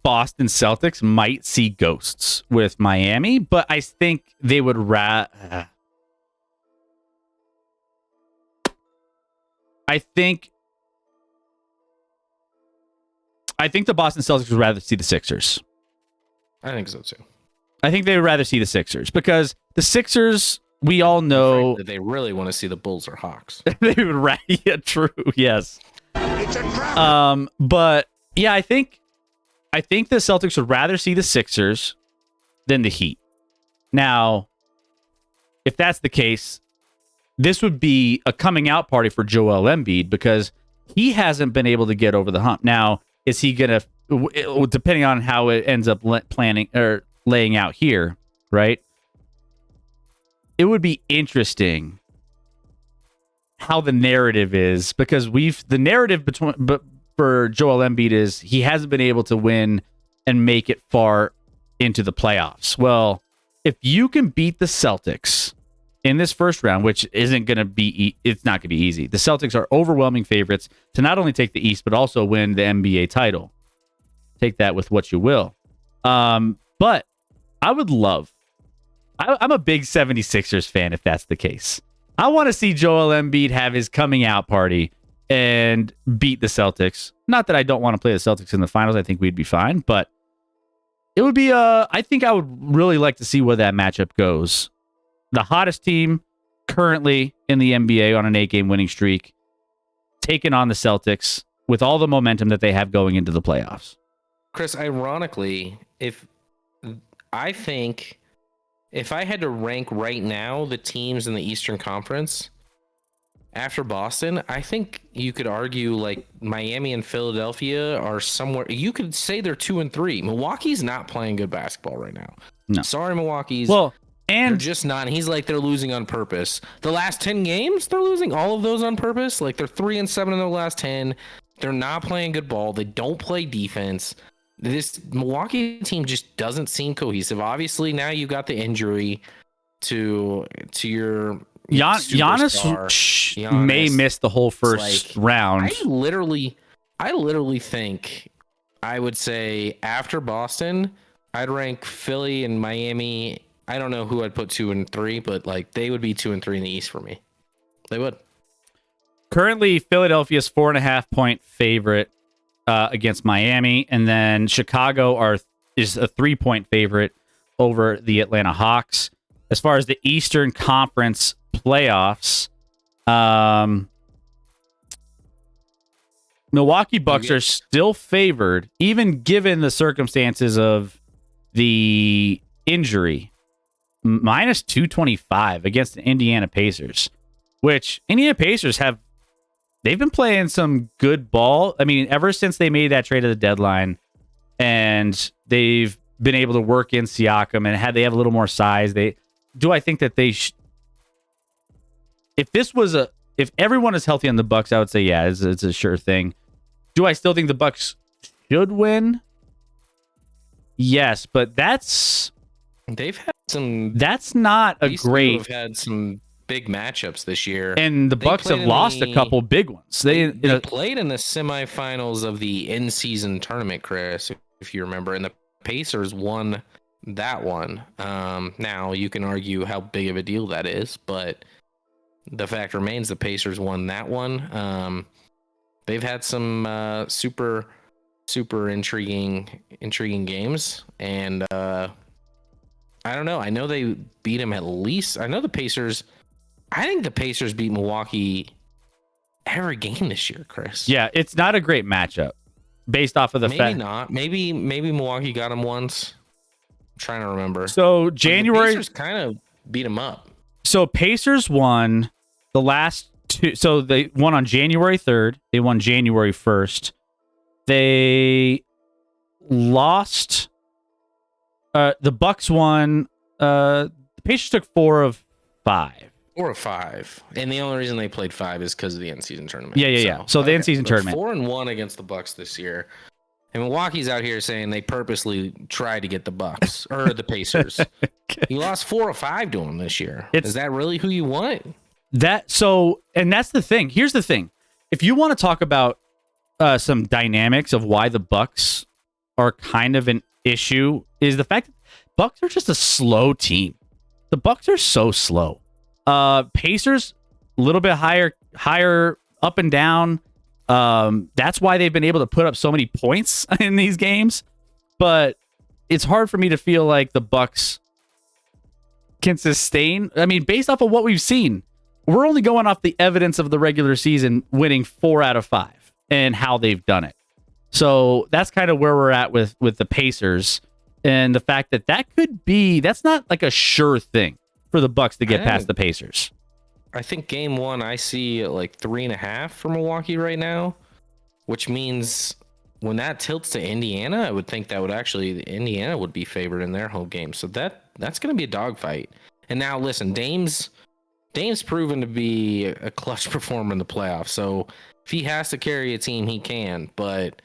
Boston Celtics might see ghosts with Miami, but I think they would I think the Boston Celtics would rather see the Sixers. I think so too. I think they would rather see the Sixers because the Sixers, we all know Frankly, they really want to see the Bulls or Hawks. they would yeah, true, yes. It's a trap. But yeah, I think the Celtics would rather see the Sixers than the Heat. Now, if that's the case, this would be a coming out party for Joel Embiid because he hasn't been able to get over the hump. Now, is he gonna? Depending on how it ends up planning or laying out here, right? It would be interesting how the narrative is because the narrative for Joel Embiid is he hasn't been able to win and make it far into the playoffs. Well, if you can beat the Celtics in this first round, which isn't going to be, it's not going to be easy. The Celtics are overwhelming favorites to not only take the East, but also win the NBA title. Take that with what you will. But I would love, I'm a big 76ers fan if that's the case. I want to see Joel Embiid have his coming out party and beat the Celtics. Not that I don't want to play the Celtics in the finals. I think we'd be fine, but it would be, I think I would really like to see where that matchup goes. The hottest team currently in the NBA on an 8-game winning streak, taking on the Celtics with all the momentum that they have going into the playoffs. Chris, ironically, if I had to rank right now the teams in the Eastern Conference after Boston, I think you could argue like Miami and Philadelphia are somewhere. You could say they're 2 and 3. Milwaukee's not playing good basketball right now. No. Sorry, Milwaukee's. Well, they're and just not. He's like they're losing on purpose. The last 10 games, they're losing all of those on purpose. Like they're 3 and 7 in the last 10. They're not playing good ball. They don't play defense. This Milwaukee team just doesn't seem cohesive. Obviously, now you got the injury to your Giannis may miss the whole first round. I literally think I would say after Boston, I'd rank Philly and Miami. I don't know who I'd put 2 and 3, but like they would be 2 and 3 in the East for me. They would. Currently, Philadelphia's 4.5-point favorite against Miami, and then Chicago is a 3-point favorite over the Atlanta Hawks. As far as the Eastern Conference playoffs, Milwaukee Bucks are still favored, even given the circumstances of the injury, minus 225 against the Indiana Pacers, which Indiana Pacers they've been playing some good ball. I mean, ever since they made that trade at the deadline, and they've been able to work in Siakam, and they have a little more size. I think that if everyone is healthy on the Bucks, I would say yeah, it's a sure thing. Do I still think the Bucks should win? Yes, but they've had some. That's not a great. Have had some big matchups this year, and the Bucks have lost a couple big ones. They played in the semifinals of the in-season tournament, Chris, if you remember, and the Pacers won that one. Now you can argue how big of a deal that is, but the fact remains the Pacers won that one. They've had some super intriguing games, and I don't know. I know they beat him at least. I know the Pacers. I think the Pacers beat Milwaukee every game this year, Chris. Yeah, it's not a great matchup based off of the fact. Maybe not. Maybe Milwaukee got him once. I'm trying to remember. So January, the Pacers kind of beat him up. So Pacers won the last two. So they won on January 3rd. They won January 1st. They lost. The Bucks won. The Pacers took 4 of 5. 4 of 5, and the only reason they played 5 is because of the in-season tournament. Yeah. So the in-season tournament, 4-1 against the Bucks this year, and Milwaukee's out here saying they purposely tried to get the Bucks or the Pacers. You lost 4 of 5 to them this year. Is that really who you want? And that's the thing. Here's the thing: if you want to talk about some dynamics of why the Bucks are kind of an issue, is the fact that Bucks are just a slow team. The Bucks are so slow. Pacers, a little bit higher up and down. That's why they've been able to put up so many points in these games. But it's hard for me to feel like the Bucks can sustain. I mean, based off of what we've seen, we're only going off the evidence of the regular season winning 4 out of 5 and how they've done it. So that's kind of where we're at with the Pacers, and the fact that that's not like a sure thing for the Bucks to get past the Pacers. I think game 1 I see like 3.5 for Milwaukee right now, which means when that tilts to Indiana, I would think that Indiana would be favored in their home game. So that's going to be a dogfight. And now listen, Dame's proven to be a clutch performer in the playoffs. So if he has to carry a team, he can. But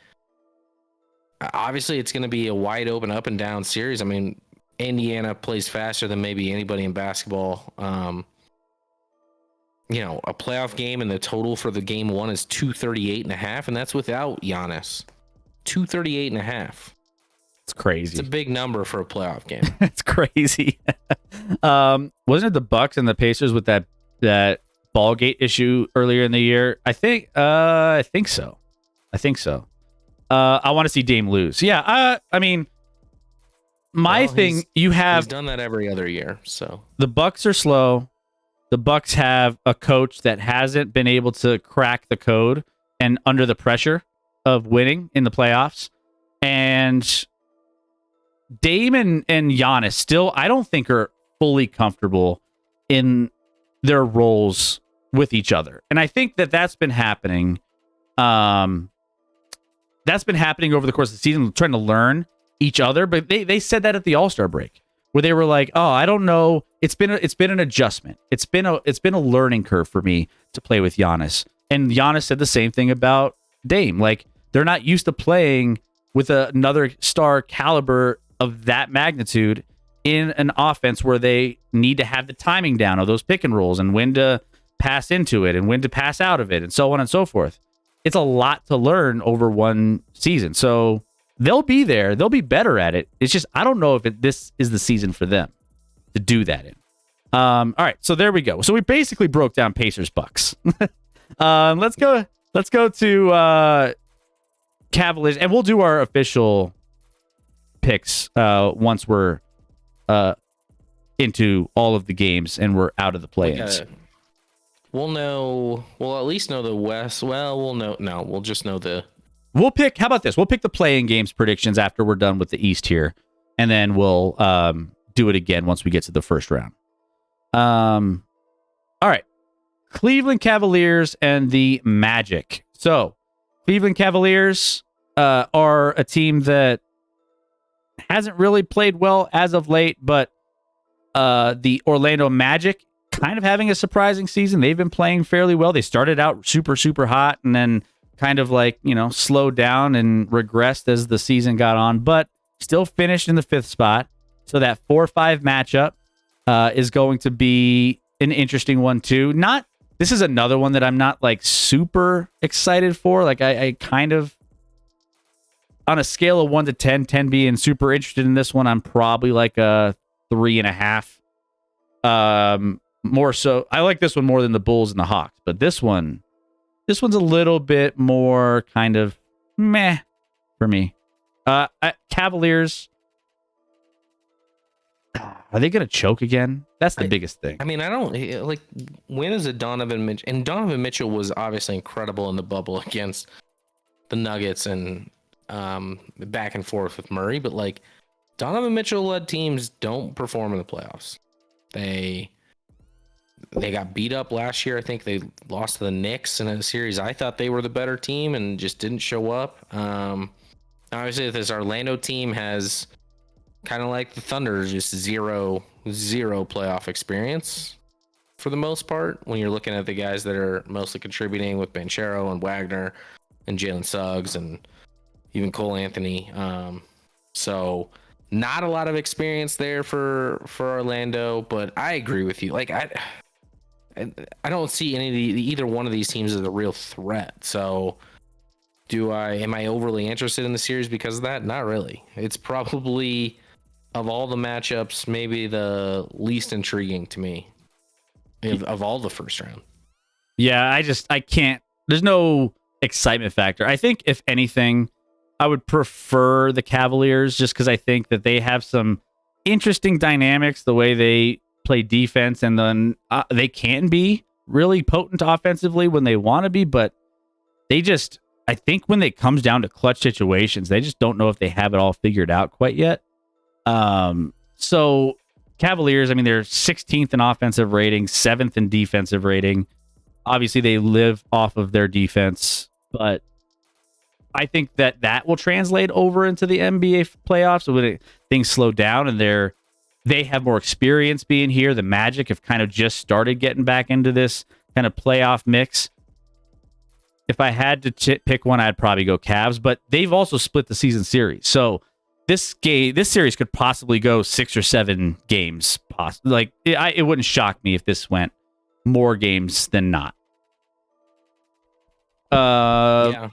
obviously, it's going to be a wide open up and down series. I mean, Indiana plays faster than maybe anybody in basketball. A playoff game, and the total for the game 1 is 238.5, and that's without Giannis. 238.5. It's crazy. It's a big number for a playoff game. It's crazy. Wasn't it the Bucks and the Pacers with that Ballgate issue earlier in the year? I think so. I want to see Dame lose. Yeah. I mean, he's done that every other year. So the Bucks are slow. The Bucks have a coach that hasn't been able to crack the code and under the pressure of winning in the playoffs. And Dame and Giannis still, I don't think, are fully comfortable in their roles with each other. And I think that's been happening. That's been happening over the course of the season, trying to learn each other. But they said that at the All-Star break, where they were like, "Oh, I don't know. It's been an adjustment. It's been a learning curve for me to play with Giannis." And Giannis said the same thing about Dame. Like, they're not used to playing with another star caliber of that magnitude in an offense where they need to have the timing down of those pick and rolls and when to pass into it and when to pass out of it and so on and so forth. It's a lot to learn over one season. So they'll be there. They'll be better at it. It's just I don't know if this is the season for them to do that in. All right, so there we go. So we basically broke down Pacers Bucks. Let's go to Cavaliers, and we'll do our official picks once we're into all of the games and we're out of the play-ins. We'll at least know the West. Well, we'll just know the. We'll pick. How about this? We'll pick the play-in games predictions after we're done with the East here, and then we'll do it again once we get to the first round. All right. Cleveland Cavaliers and the Magic. So, Cleveland Cavaliers are a team that hasn't really played well as of late, but the Orlando Magic kind of having a surprising season. They've been playing fairly well. They started out super, super hot and then kind of slowed down and regressed as the season got on, but still finished in the 5th spot. So that 4-5 matchup is going to be an interesting one too. This is another one that I'm not super excited for. I kind of, on a scale of 1 to 10, 10 being super interested in this one, I'm probably like a 3.5. More so, I like this one more than the Bulls and the Hawks, but this one's a little bit more kind of meh for me. Cavaliers, are they going to choke again? That's the biggest thing. I mean, I don't when is it Donovan Mitchell? And Donovan Mitchell was obviously incredible in the bubble against the Nuggets and back and forth with Murray, but Donovan Mitchell led teams don't perform in the playoffs. They got beat up last year. I think they lost to the Knicks in a series. I thought they were the better team and just didn't show up. Obviously, this Orlando team has kind of like the Thunder, just zero playoff experience for the most part. When you're looking at the guys that are mostly contributing with Banchero and Wagner and Jalen Suggs and even Cole Anthony. So not a lot of experience there for Orlando, but I agree with you. I don't see either one of these teams as a real threat. So am I overly interested in the series because of that? Not really. It's probably, of all the matchups, maybe the least intriguing to me of all the first round. Yeah, I can't. There's no excitement factor. I think if anything, I would prefer the Cavaliers just because I think that they have some interesting dynamics, the way they play defense, and then they can be really potent offensively when they want to be, but I think when it comes down to clutch situations, they just don't know if they have it all figured out quite yet. So Cavaliers, they're 16th in offensive rating, 7th in defensive rating. Obviously, they live off of their defense, but I think that will translate over into the NBA playoffs. So when things slow down and they have more experience being here, the Magic have kind of just started getting back into this kind of playoff mix. If I had to pick one, I'd probably go Cavs, but they've also split the season series. So this series could possibly go 6 or 7 games. It wouldn't shock me if this went more games than not. Yeah.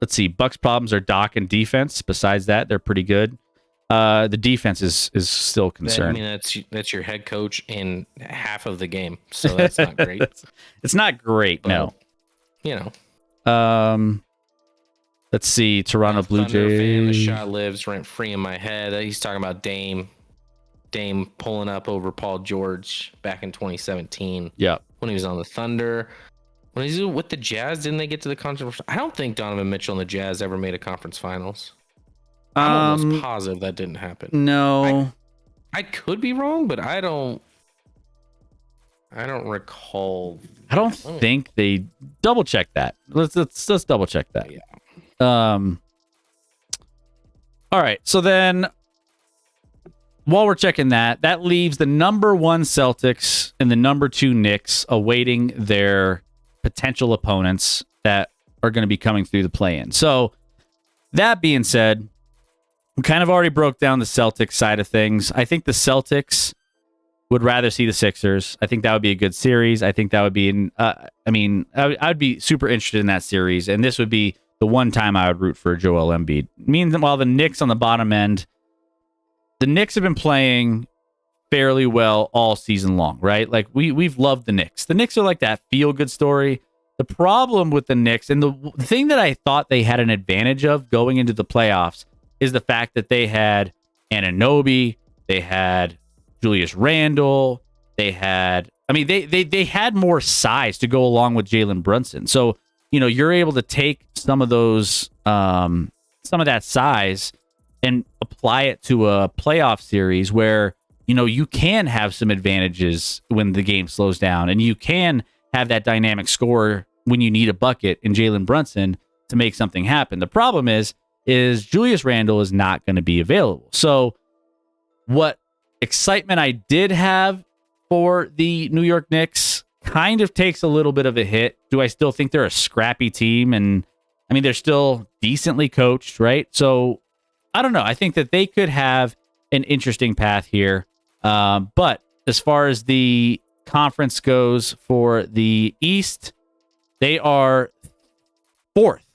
Let's see. Bucks' problems are Doc and defense. Besides that, they're pretty good. The defense is still concerned. That's your head coach in half of the game, so that's not great. It's not great, but, no. Let's see. Toronto Blue Jays. Fan, the shot lives rent free in my head. He's talking about Dame pulling up over Paul George back in 2017. Yeah, when he was on the Thunder. When he's with the Jazz, didn't they get to the conference? I don't think Donovan Mitchell and the Jazz ever made a conference finals. I'm almost positive that didn't happen. No, I could be wrong, but I don't recall. I don't think they double check that. Let's double check that. Yeah. All right. So then, while we're checking that leaves the number 1 Celtics and the number 2 Knicks awaiting their potential opponents that are going to be coming through the play-in. So that being said, we kind of already broke down the Celtics side of things. I think the Celtics would rather see the Sixers. I think that would be a good series. I think that would be I would be super interested in that series, and this would be the one time I would root for Joel Embiid. Meanwhile, the Knicks on the bottom end, the Knicks have been playing fairly well all season long, right? Like we've loved the Knicks. The Knicks are like that feel-good story. The problem with the Knicks, and the thing that I thought they had an advantage of going into the playoffs, is the fact that they had Anunoby, they had Julius Randle, they had more size to go along with Jalen Brunson. So, you're able to take some of those, some of that size and apply it to a playoff series where, you can have some advantages when the game slows down, and you can have that dynamic scorer when you need a bucket in Jalen Brunson to make something happen. The problem is Julius Randle is not going to be available. So what excitement I did have for the New York Knicks kind of takes a little bit of a hit. Do I still think they're a scrappy team? And they're still decently coached, right? So I don't know. I think that they could have an interesting path here. But as far as the conference goes for the East, they are fourth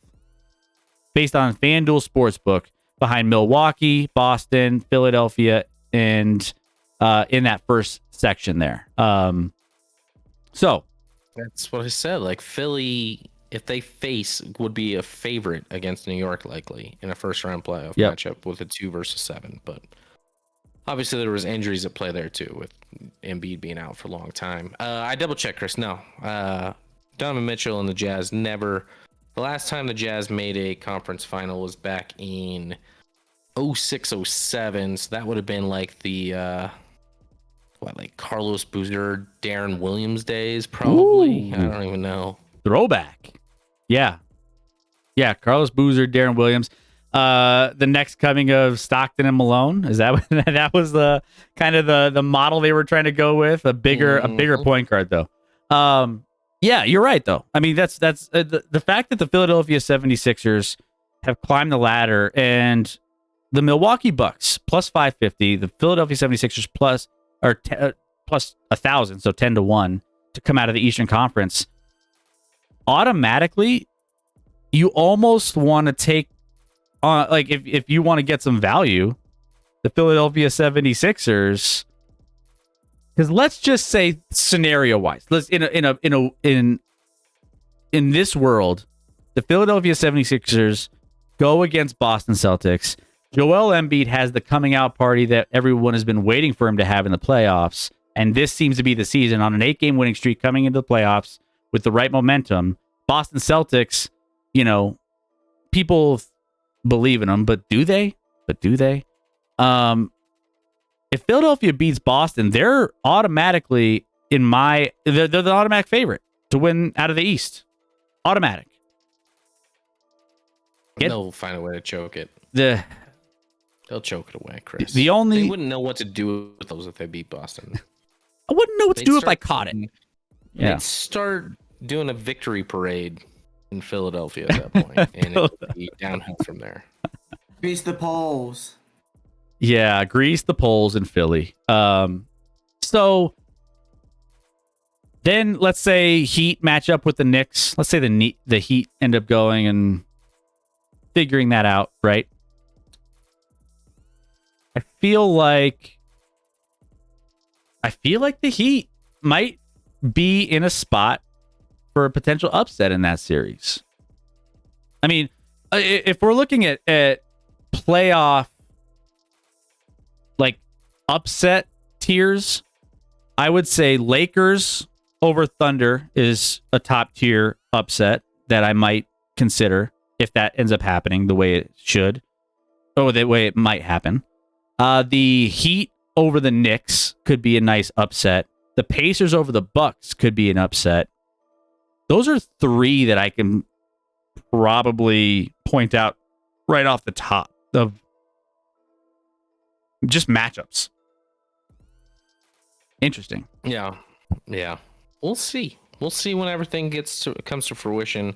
based on FanDuel Sportsbook behind Milwaukee, Boston, Philadelphia, and in that first section there. So that's what I said. Like Philly, if they face, would be a favorite against New York likely in a first round playoff matchup with a 2 versus 7. But obviously there was injuries at play there too, with Embiid being out for a long time. I double checked, Chris. No, Donovan Mitchell and the Jazz never. The last time the Jazz made a conference final was back in 06-07. So that would have been like the Carlos Boozer, Darren Williams days, probably. Ooh. I don't even know. Throwback. Yeah. Carlos Boozer, Darren Williams. The next coming of Stockton and Malone. Is that that was the kind of the model they were trying to go with? A bigger point guard though. Yeah, you're right though. That's the fact that the Philadelphia 76ers have climbed the ladder, and the Milwaukee Bucks plus 550, the Philadelphia 76ers plus 1,000, so 10-1 to come out of the Eastern Conference. Automatically, you almost want to take on, like, if you want to get some value, the Philadelphia 76ers, because let's just say scenario wise, let's in this world, the Philadelphia 76ers go against Boston Celtics. Joel Embiid has the coming out party that everyone has been waiting for him to have in the playoffs, and this seems to be the season. On an 8-game winning streak coming into the playoffs with the right momentum, Boston Celtics, people believe in them, but do they? If Philadelphia beats Boston, they're automatically they're the automatic favorite to win out of the East. Automatic. They'll find a way to choke it. They'll choke it away, Chris. They wouldn't know what to do with those if they beat Boston. I wouldn't know what to do if I caught it. Yeah. They'd start doing a victory parade in Philadelphia at that point, and it would be downhill from there. Grease the poles. Yeah, grease the poles in Philly. So then let's say Heat match up with the Knicks. Let's say the Heat end up going and figuring that out, right? I feel like the Heat might be in a spot for a potential upset in that series. If we're looking at playoff like upset tiers, I would say Lakers over Thunder is a top tier upset that I might consider if that ends up happening the way it should, or the way it might happen. The Heat over the Knicks could be a nice upset. The Pacers over the Bucks could be an upset. Those are 3 that I can probably point out right off the top of just matchups. Interesting. Yeah. We'll see when everything comes to fruition.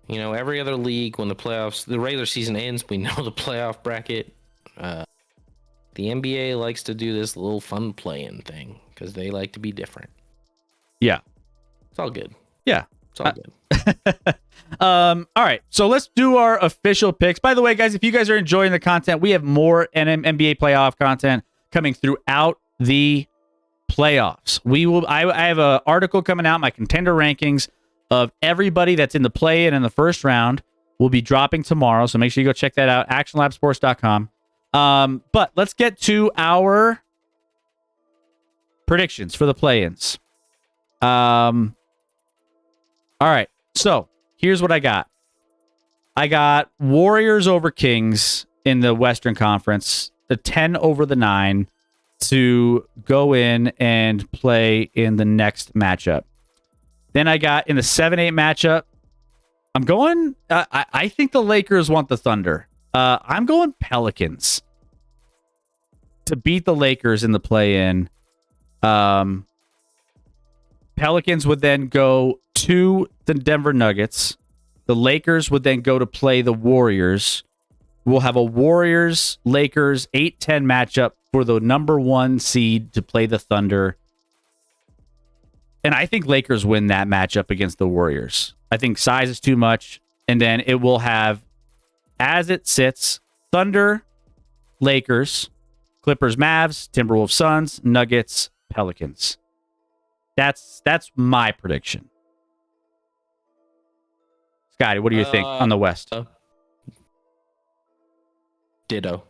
Every other league, when the regular season ends, we know the playoff bracket. The NBA likes to do this little fun play-in thing because they like to be different. Yeah. It's all good. Yeah. It's all good. All right, so let's do our official picks. By the way, guys, if you guys are enjoying the content, we have more NBA playoff content coming throughout the playoffs. I have an article coming out, my contender rankings of everybody that's in the play-in and the first round will be dropping tomorrow, so make sure you go check that out, actionlabsports.com. But let's get to our predictions for the play-ins. All right, so here's what I got. I got Warriors over Kings in the Western Conference, the 10 over the 9 to go in and play in the next matchup. Then I got in the 7-8 matchup, I'm going, I think the Lakers want the Thunder. I'm going Pelicans to beat the Lakers in the play-in. Pelicans would then go to the Denver Nuggets. The Lakers would then go to play the Warriors. We'll have a Warriors-Lakers 8-10 matchup for the number 1 seed to play the Thunder. And I think Lakers win that matchup against the Warriors. I think size is too much. And then it will have, as it sits, Thunder, Lakers, Clippers, Mavs, Timberwolves, Suns, Nuggets, Pelicans. That's my prediction. Scotty, what do you think on the West? Ditto.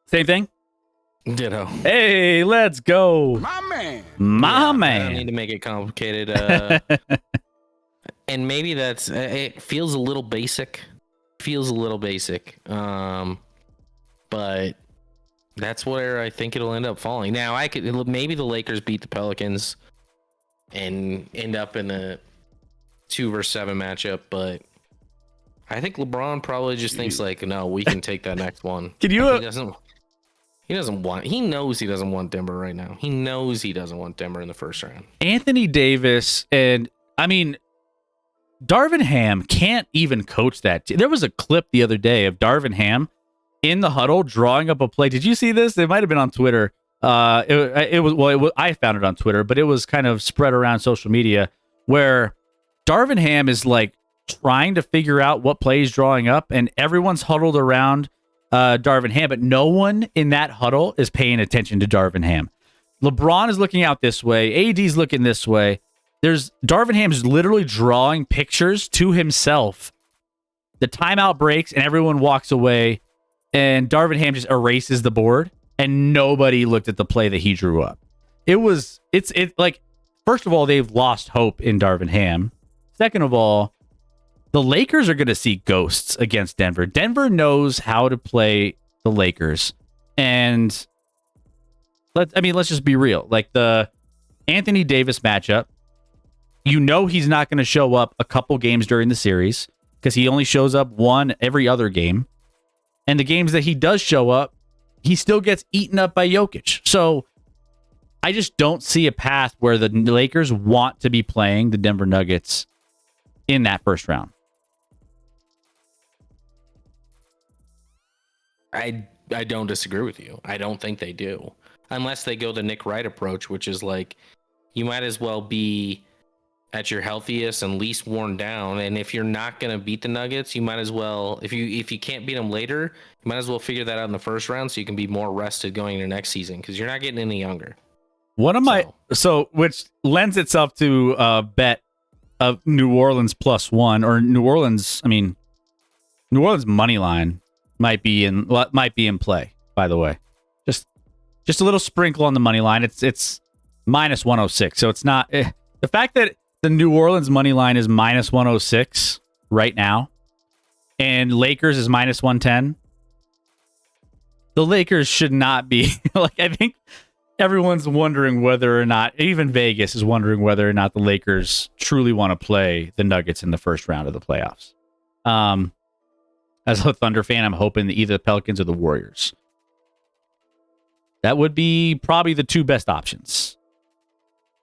Same thing? Ditto. Hey, let's go. My man. My I man. don't need to make it complicated. And maybe that's it. Feels a little basic. But that's where I think it'll end up falling. Now maybe the Lakers beat the Pelicans and end up in a 2 versus 7 matchup, but I think LeBron probably just thinks like, no, we can take that next one. Can you? He knows he doesn't want Denver right now. He knows he doesn't want Denver in the first round. Anthony Davis and Darvin Ham can't even coach that team. There was a clip the other day of Darvin Ham in the huddle drawing up a play. Did you see this? It might have been on Twitter. I found it on Twitter, but it was kind of spread around social media where Darvin Ham is like trying to figure out what play he's drawing up, and everyone's huddled around Darvin Ham, but no one in that huddle is paying attention to Darvin Ham. LeBron is looking out this way. AD's looking this way. Darvin Ham's literally drawing pictures to himself. The timeout breaks and everyone walks away, and Darvin Ham just erases the board, and nobody looked at the play that he drew up. It's like, first of all, they've lost hope in Darvin Ham. Second of all, the Lakers are going to see ghosts against Denver. Denver knows how to play the Lakers. And let's just be real. Like the Anthony Davis matchup, he's not going to show up a couple games during the series because he only shows up one every other game. And the games that he does show up, he still gets eaten up by Jokic. So I just don't see a path where the Lakers want to be playing the Denver Nuggets in that first round. I don't disagree with you. I don't think they do. Unless they go the Nick Wright approach, which is like, you might as well be at your healthiest and least worn down. And if you're not going to beat the Nuggets, you might as well, if you can't beat them later, you might as well figure that out in the first round so you can be more rested going into next season because you're not getting any younger. Which lends itself to a bet of New Orleans +1 or New Orleans money line might be in play, by the way. Just a little sprinkle on the money line. It's -106. So it's not the fact that the New Orleans money line is -106 right now and Lakers is -110. The Lakers should not be like, I think everyone's wondering whether or not, even Vegas is wondering whether or not the Lakers truly want to play the Nuggets in the first round of the playoffs. As a Thunder fan, I'm hoping that either the Pelicans or the Warriors. That would be probably the two best options.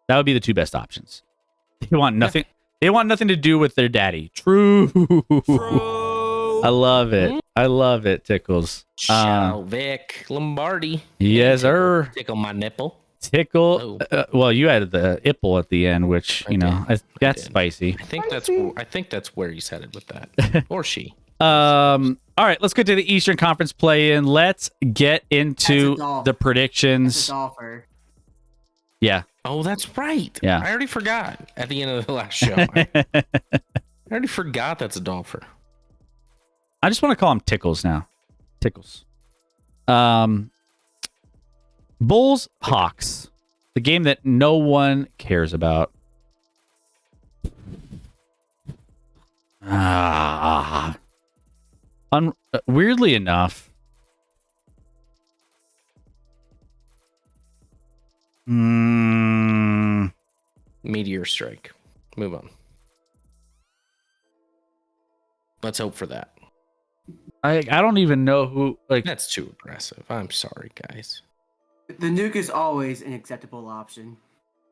They want nothing. They want nothing to do with their daddy. True. I love it. Tickles. Vic Lombardi. Yes, sir. Tickle my nipple. Tickle. Oh. Well, you added the ipple at the end, which I did. that's did. spicy. I think that's where he's headed with that, or she. All right, let's get to the Eastern Conference play-in. Let's get into That's a the It's predictions. a golfer. Yeah. Oh, that's right. Yeah. I already forgot at the end of the last show. I already forgot that's a dolphin. I just want to call them Tickles now. Tickles. Bulls, Hawks. The game that no one cares about. Weirdly enough. Meteor strike. Move on. Let's hope for that. I don't even know who That's too aggressive. I'm sorry, guys. The nuke is always an acceptable option.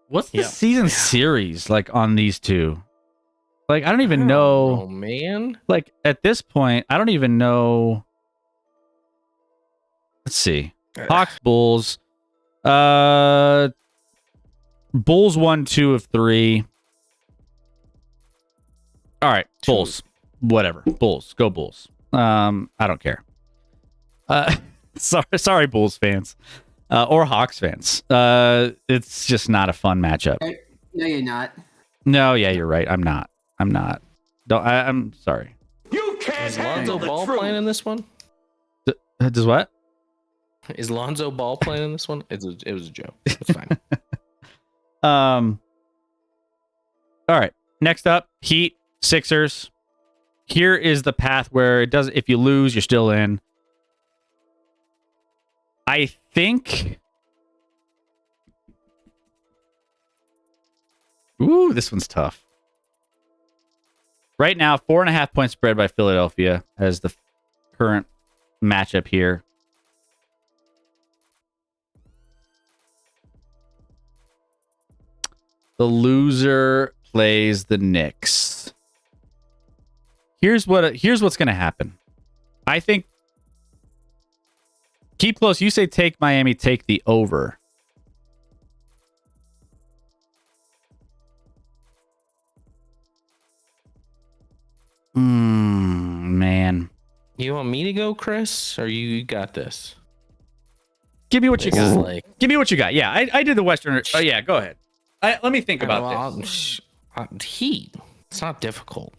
what's the Yeah. season series like on these two? Like I don't even know. Oh man. Like at this point, I don't even know. Let's see. Hawks, Bulls. Bulls won 2 of 3. All right, Bulls. Whatever. Bulls. Go Bulls. I don't care. Sorry, Bulls fans. Or Hawks fans. It's just not a fun matchup. No, you're not. No, yeah, you're right. I'm not. I'm sorry. You can't Is Lonzo handle the Ball truth. playing in this one? Does what? Is Lonzo Ball playing in this one? It was a joke. It's fine. All right. Next up, Heat, Sixers. Here is the path where it does. If you lose, you're still in. I think. Ooh, this one's tough. Right now, 4.5 point spread by Philadelphia as the current matchup here. The loser plays the Knicks. Here's what's going to happen. I think keep close. You say take Miami, take the over. Man. You want me to go, Chris, or you got this? Give me what you This is got. like- Give me what you got. Yeah, I did the Western. Oh, yeah, go ahead. Let me think about this. Heat. It's not difficult.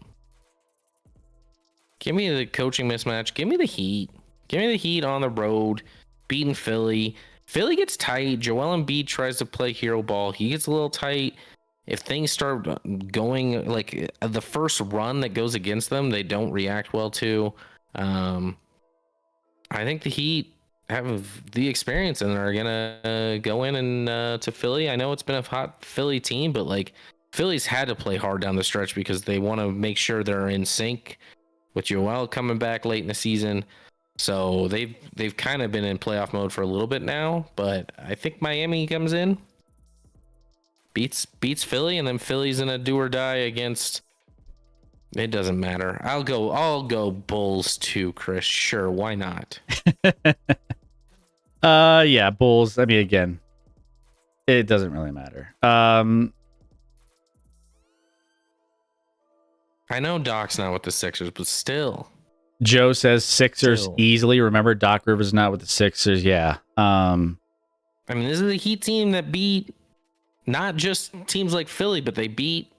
Give me the coaching mismatch. Give me the Heat. Give me the Heat on the road, beating Philly. Philly gets tight. Joel Embiid tries to play hero ball. He gets a little tight. If things start going like the first run that goes against them, they don't react well to. I think the Heat have the experience and are gonna go in and to Philly. I know it's been a hot Philly team, but like Philly's had to play hard down the stretch because they want to make sure they're in sync with Joel coming back late in the season. So they've kind of been in playoff mode for a little bit now, but I think Miami comes in, beats Philly, and then Philly's in a do or die against. It doesn't matter. I'll go Bulls too, Chris. Sure, why not? Yeah, Bulls. I mean, again, it doesn't really matter. I know Doc's not with the Sixers, but still. Joe says Sixers Still. easily. Remember, Doc Rivers not with the Sixers. Yeah. I mean, this is a Heat team that beat not just teams like Philly, but they beat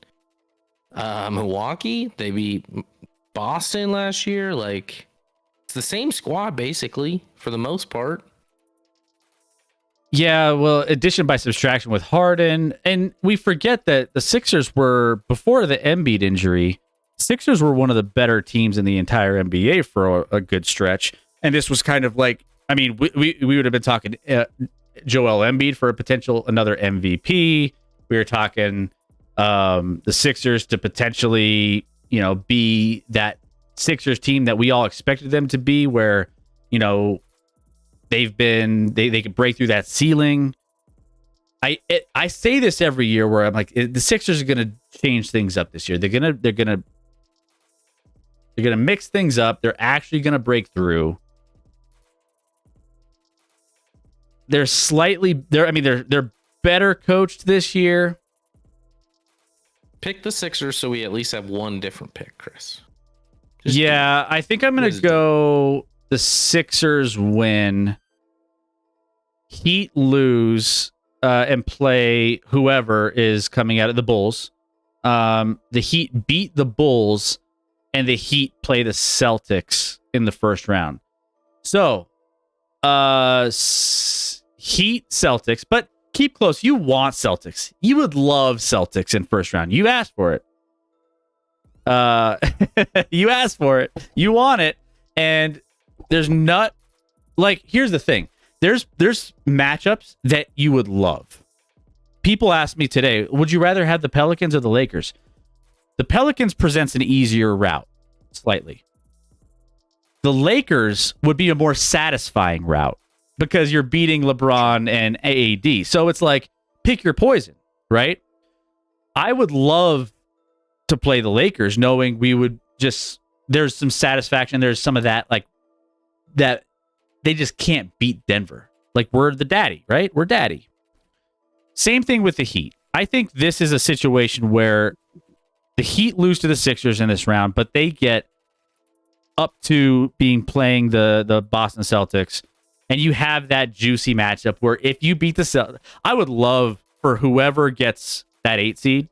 Milwaukee. They beat Boston last year. Like, it's the same squad basically for the most part. Yeah, well, addition by subtraction with Harden. And we forget that the Sixers were, before the Embiid injury, Sixers were one of the better teams in the entire NBA for a good stretch. And this was kind of like, I mean, we would have been talking Joel Embiid for a potential another MVP. We were talking the Sixers to potentially, be that Sixers team that we all expected them to be, where, they could break through that ceiling. I say this every year where I'm like, the Sixers are going to change things up this year. They're going to mix things up. They're actually going to break through. They're better coached this year. Pick the Sixers so we at least have one different pick, Chris. Yeah, I think I'm going to go the Sixers win, Heat lose, and play whoever is coming out of the Bulls. The Heat beat the Bulls, and the Heat play the Celtics in the first round. So, Heat, Celtics, but keep close. You want Celtics. You would love Celtics in first round. You asked for it. You asked for it. You want it. And there's not, like, here's the thing. There's matchups that you would love. People asked me today, would you rather have the Pelicans or the Lakers? The Pelicans presents an easier route, slightly. The Lakers would be a more satisfying route because you're beating LeBron and AAD. So it's like, pick your poison, right? I would love to play the Lakers knowing we would just, there's some satisfaction. There's some of that, like, that they just can't beat Denver. Like, we're the daddy, right? We're daddy. Same thing with the Heat. I think this is a situation where the Heat lose to the Sixers in this round, but they get up to playing the Boston Celtics, and you have that juicy matchup where if you beat the Celtics, I would love for whoever gets that 8 seed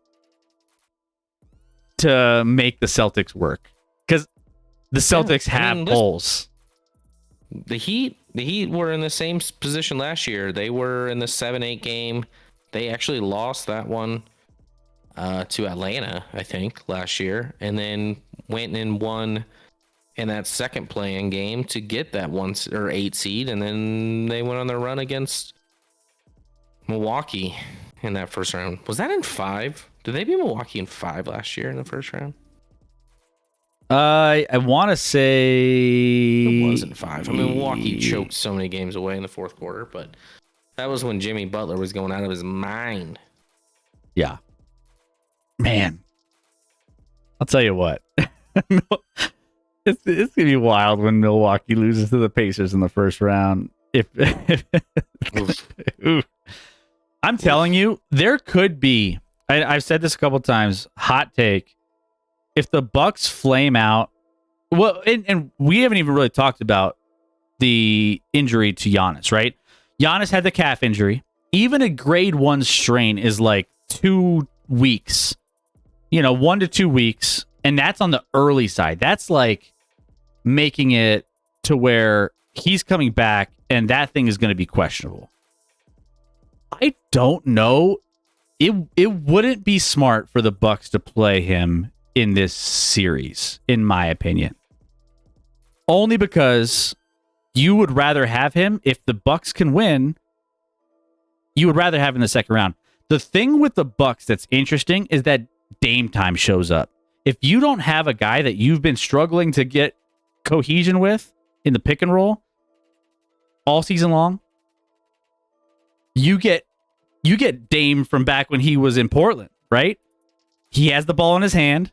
to make the Celtics work, because the Celtics have holes. The Heat were in the same position last year. They were in the 7-8 game. They actually lost that one to Atlanta, I think, last year, and then went and won in that second play-in game to get that 8 seed, and then they went on their run against Milwaukee in that first round. Was that in 5? Did they beat Milwaukee in 5 last year in the first round? I want to say it wasn't 5. I mean, Milwaukee choked so many games away in the fourth quarter, but that was when Jimmy Butler was going out of his mind. Yeah. Man. I'll tell you what. It's going to be wild when Milwaukee loses to the Pacers in the first round. I'm telling you, there could be, I've said this a couple times, hot take. If the Bucks flame out, well, and we haven't even really talked about the injury to Giannis, right? Giannis had the calf injury. Even a grade 1 strain is like 2 weeks, 1 to 2 weeks. And that's on the early side. That's like making it to where he's coming back and that thing is going to be questionable. I don't know. It wouldn't be smart for the Bucks to play him in this series, in my opinion. Only because you would rather have him, if the Bucks can win, you would rather have him in the second round. The thing with the Bucks that's interesting is that Dame time shows up. If you don't have a guy that you've been struggling to get cohesion with in the pick and roll all season long, you get Dame from back when he was in Portland, right? He has the ball in his hand.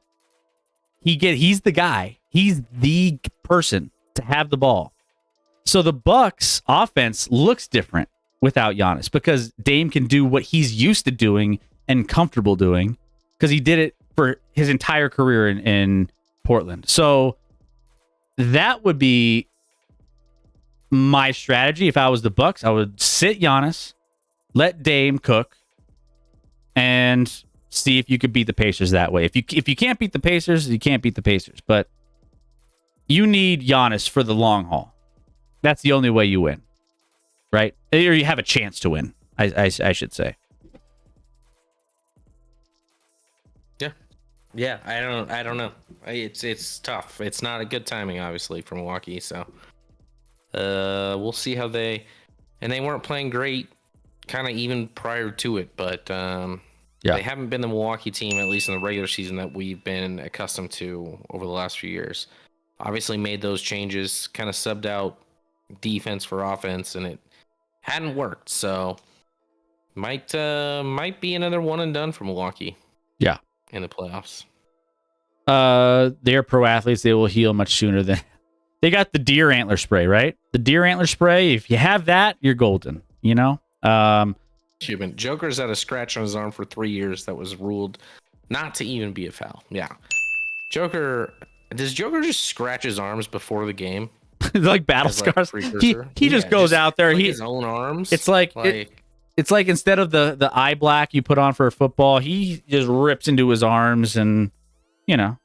He's the guy. He's the person to have the ball. So the Bucks offense looks different without Giannis because Dame can do what he's used to doing and comfortable doing because he did it for his entire career in Portland. So that would be my strategy if I was the Bucks. I would sit Giannis, let Dame cook, and see if you could beat the Pacers that way. If you can't beat the Pacers, you can't beat the Pacers. But you need Giannis for the long haul. That's the only way you win, right? Or you have a chance to win, I should say. Yeah, I don't know. It's tough. It's not a good timing, obviously, for Milwaukee. So we'll see how they weren't playing great, kind of even prior to it. But they haven't been the Milwaukee team, at least in the regular season, that we've been accustomed to over the last few years. Obviously, made those changes, kind of subbed out defense for offense, and it hadn't worked. So might be another one and done for Milwaukee. Yeah. In the playoffs. They're pro athletes. They will heal much sooner than they got the deer antler spray, right? The deer antler spray. If you have that, you're golden, Cuban. Joker's had a scratch on his arm for 3 years that was ruled not to even be a foul. Yeah. Does Joker just scratch his arms before the game? Like battle as, like, scars. precursor? He just goes out there. Like He his own arms. It's like it's like instead of the eye black you put on for football, he just rips into his arms, and you know,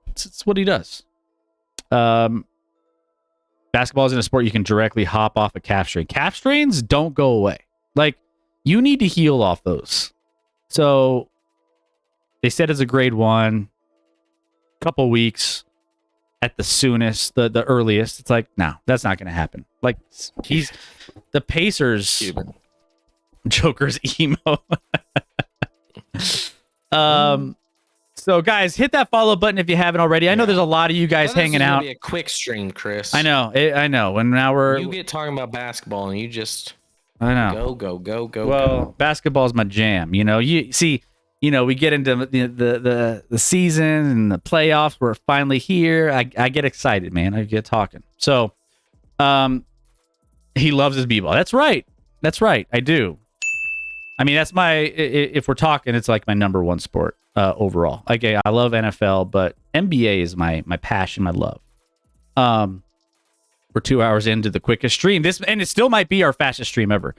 it's what he does. Basketball isn't a sport you can directly hop off a calf strain. Calf strains don't go away. Like, you need to heal off those. So they said it's a grade 1, couple weeks at the soonest, the earliest. It's like, no, that's not going to happen. Like, he's the Pacers. Cuban. Joker's emo. So guys, hit that follow button if you haven't already. I know there's a lot of you guys hanging out. Be a quick stream, Chris. I know. And now you get talking about basketball and you just I know. Go. Well, basketball's my jam. You know, you see, we get into the season and the playoffs. We're finally here. I get excited, man. I get talking. So, he loves his b-ball. That's right. I do. I mean, that's if we're talking, it's like my number one sport overall. Like, I love NFL, but NBA is my passion, my love. We're 2 hours into the quickest stream. And it still might be our fastest stream ever.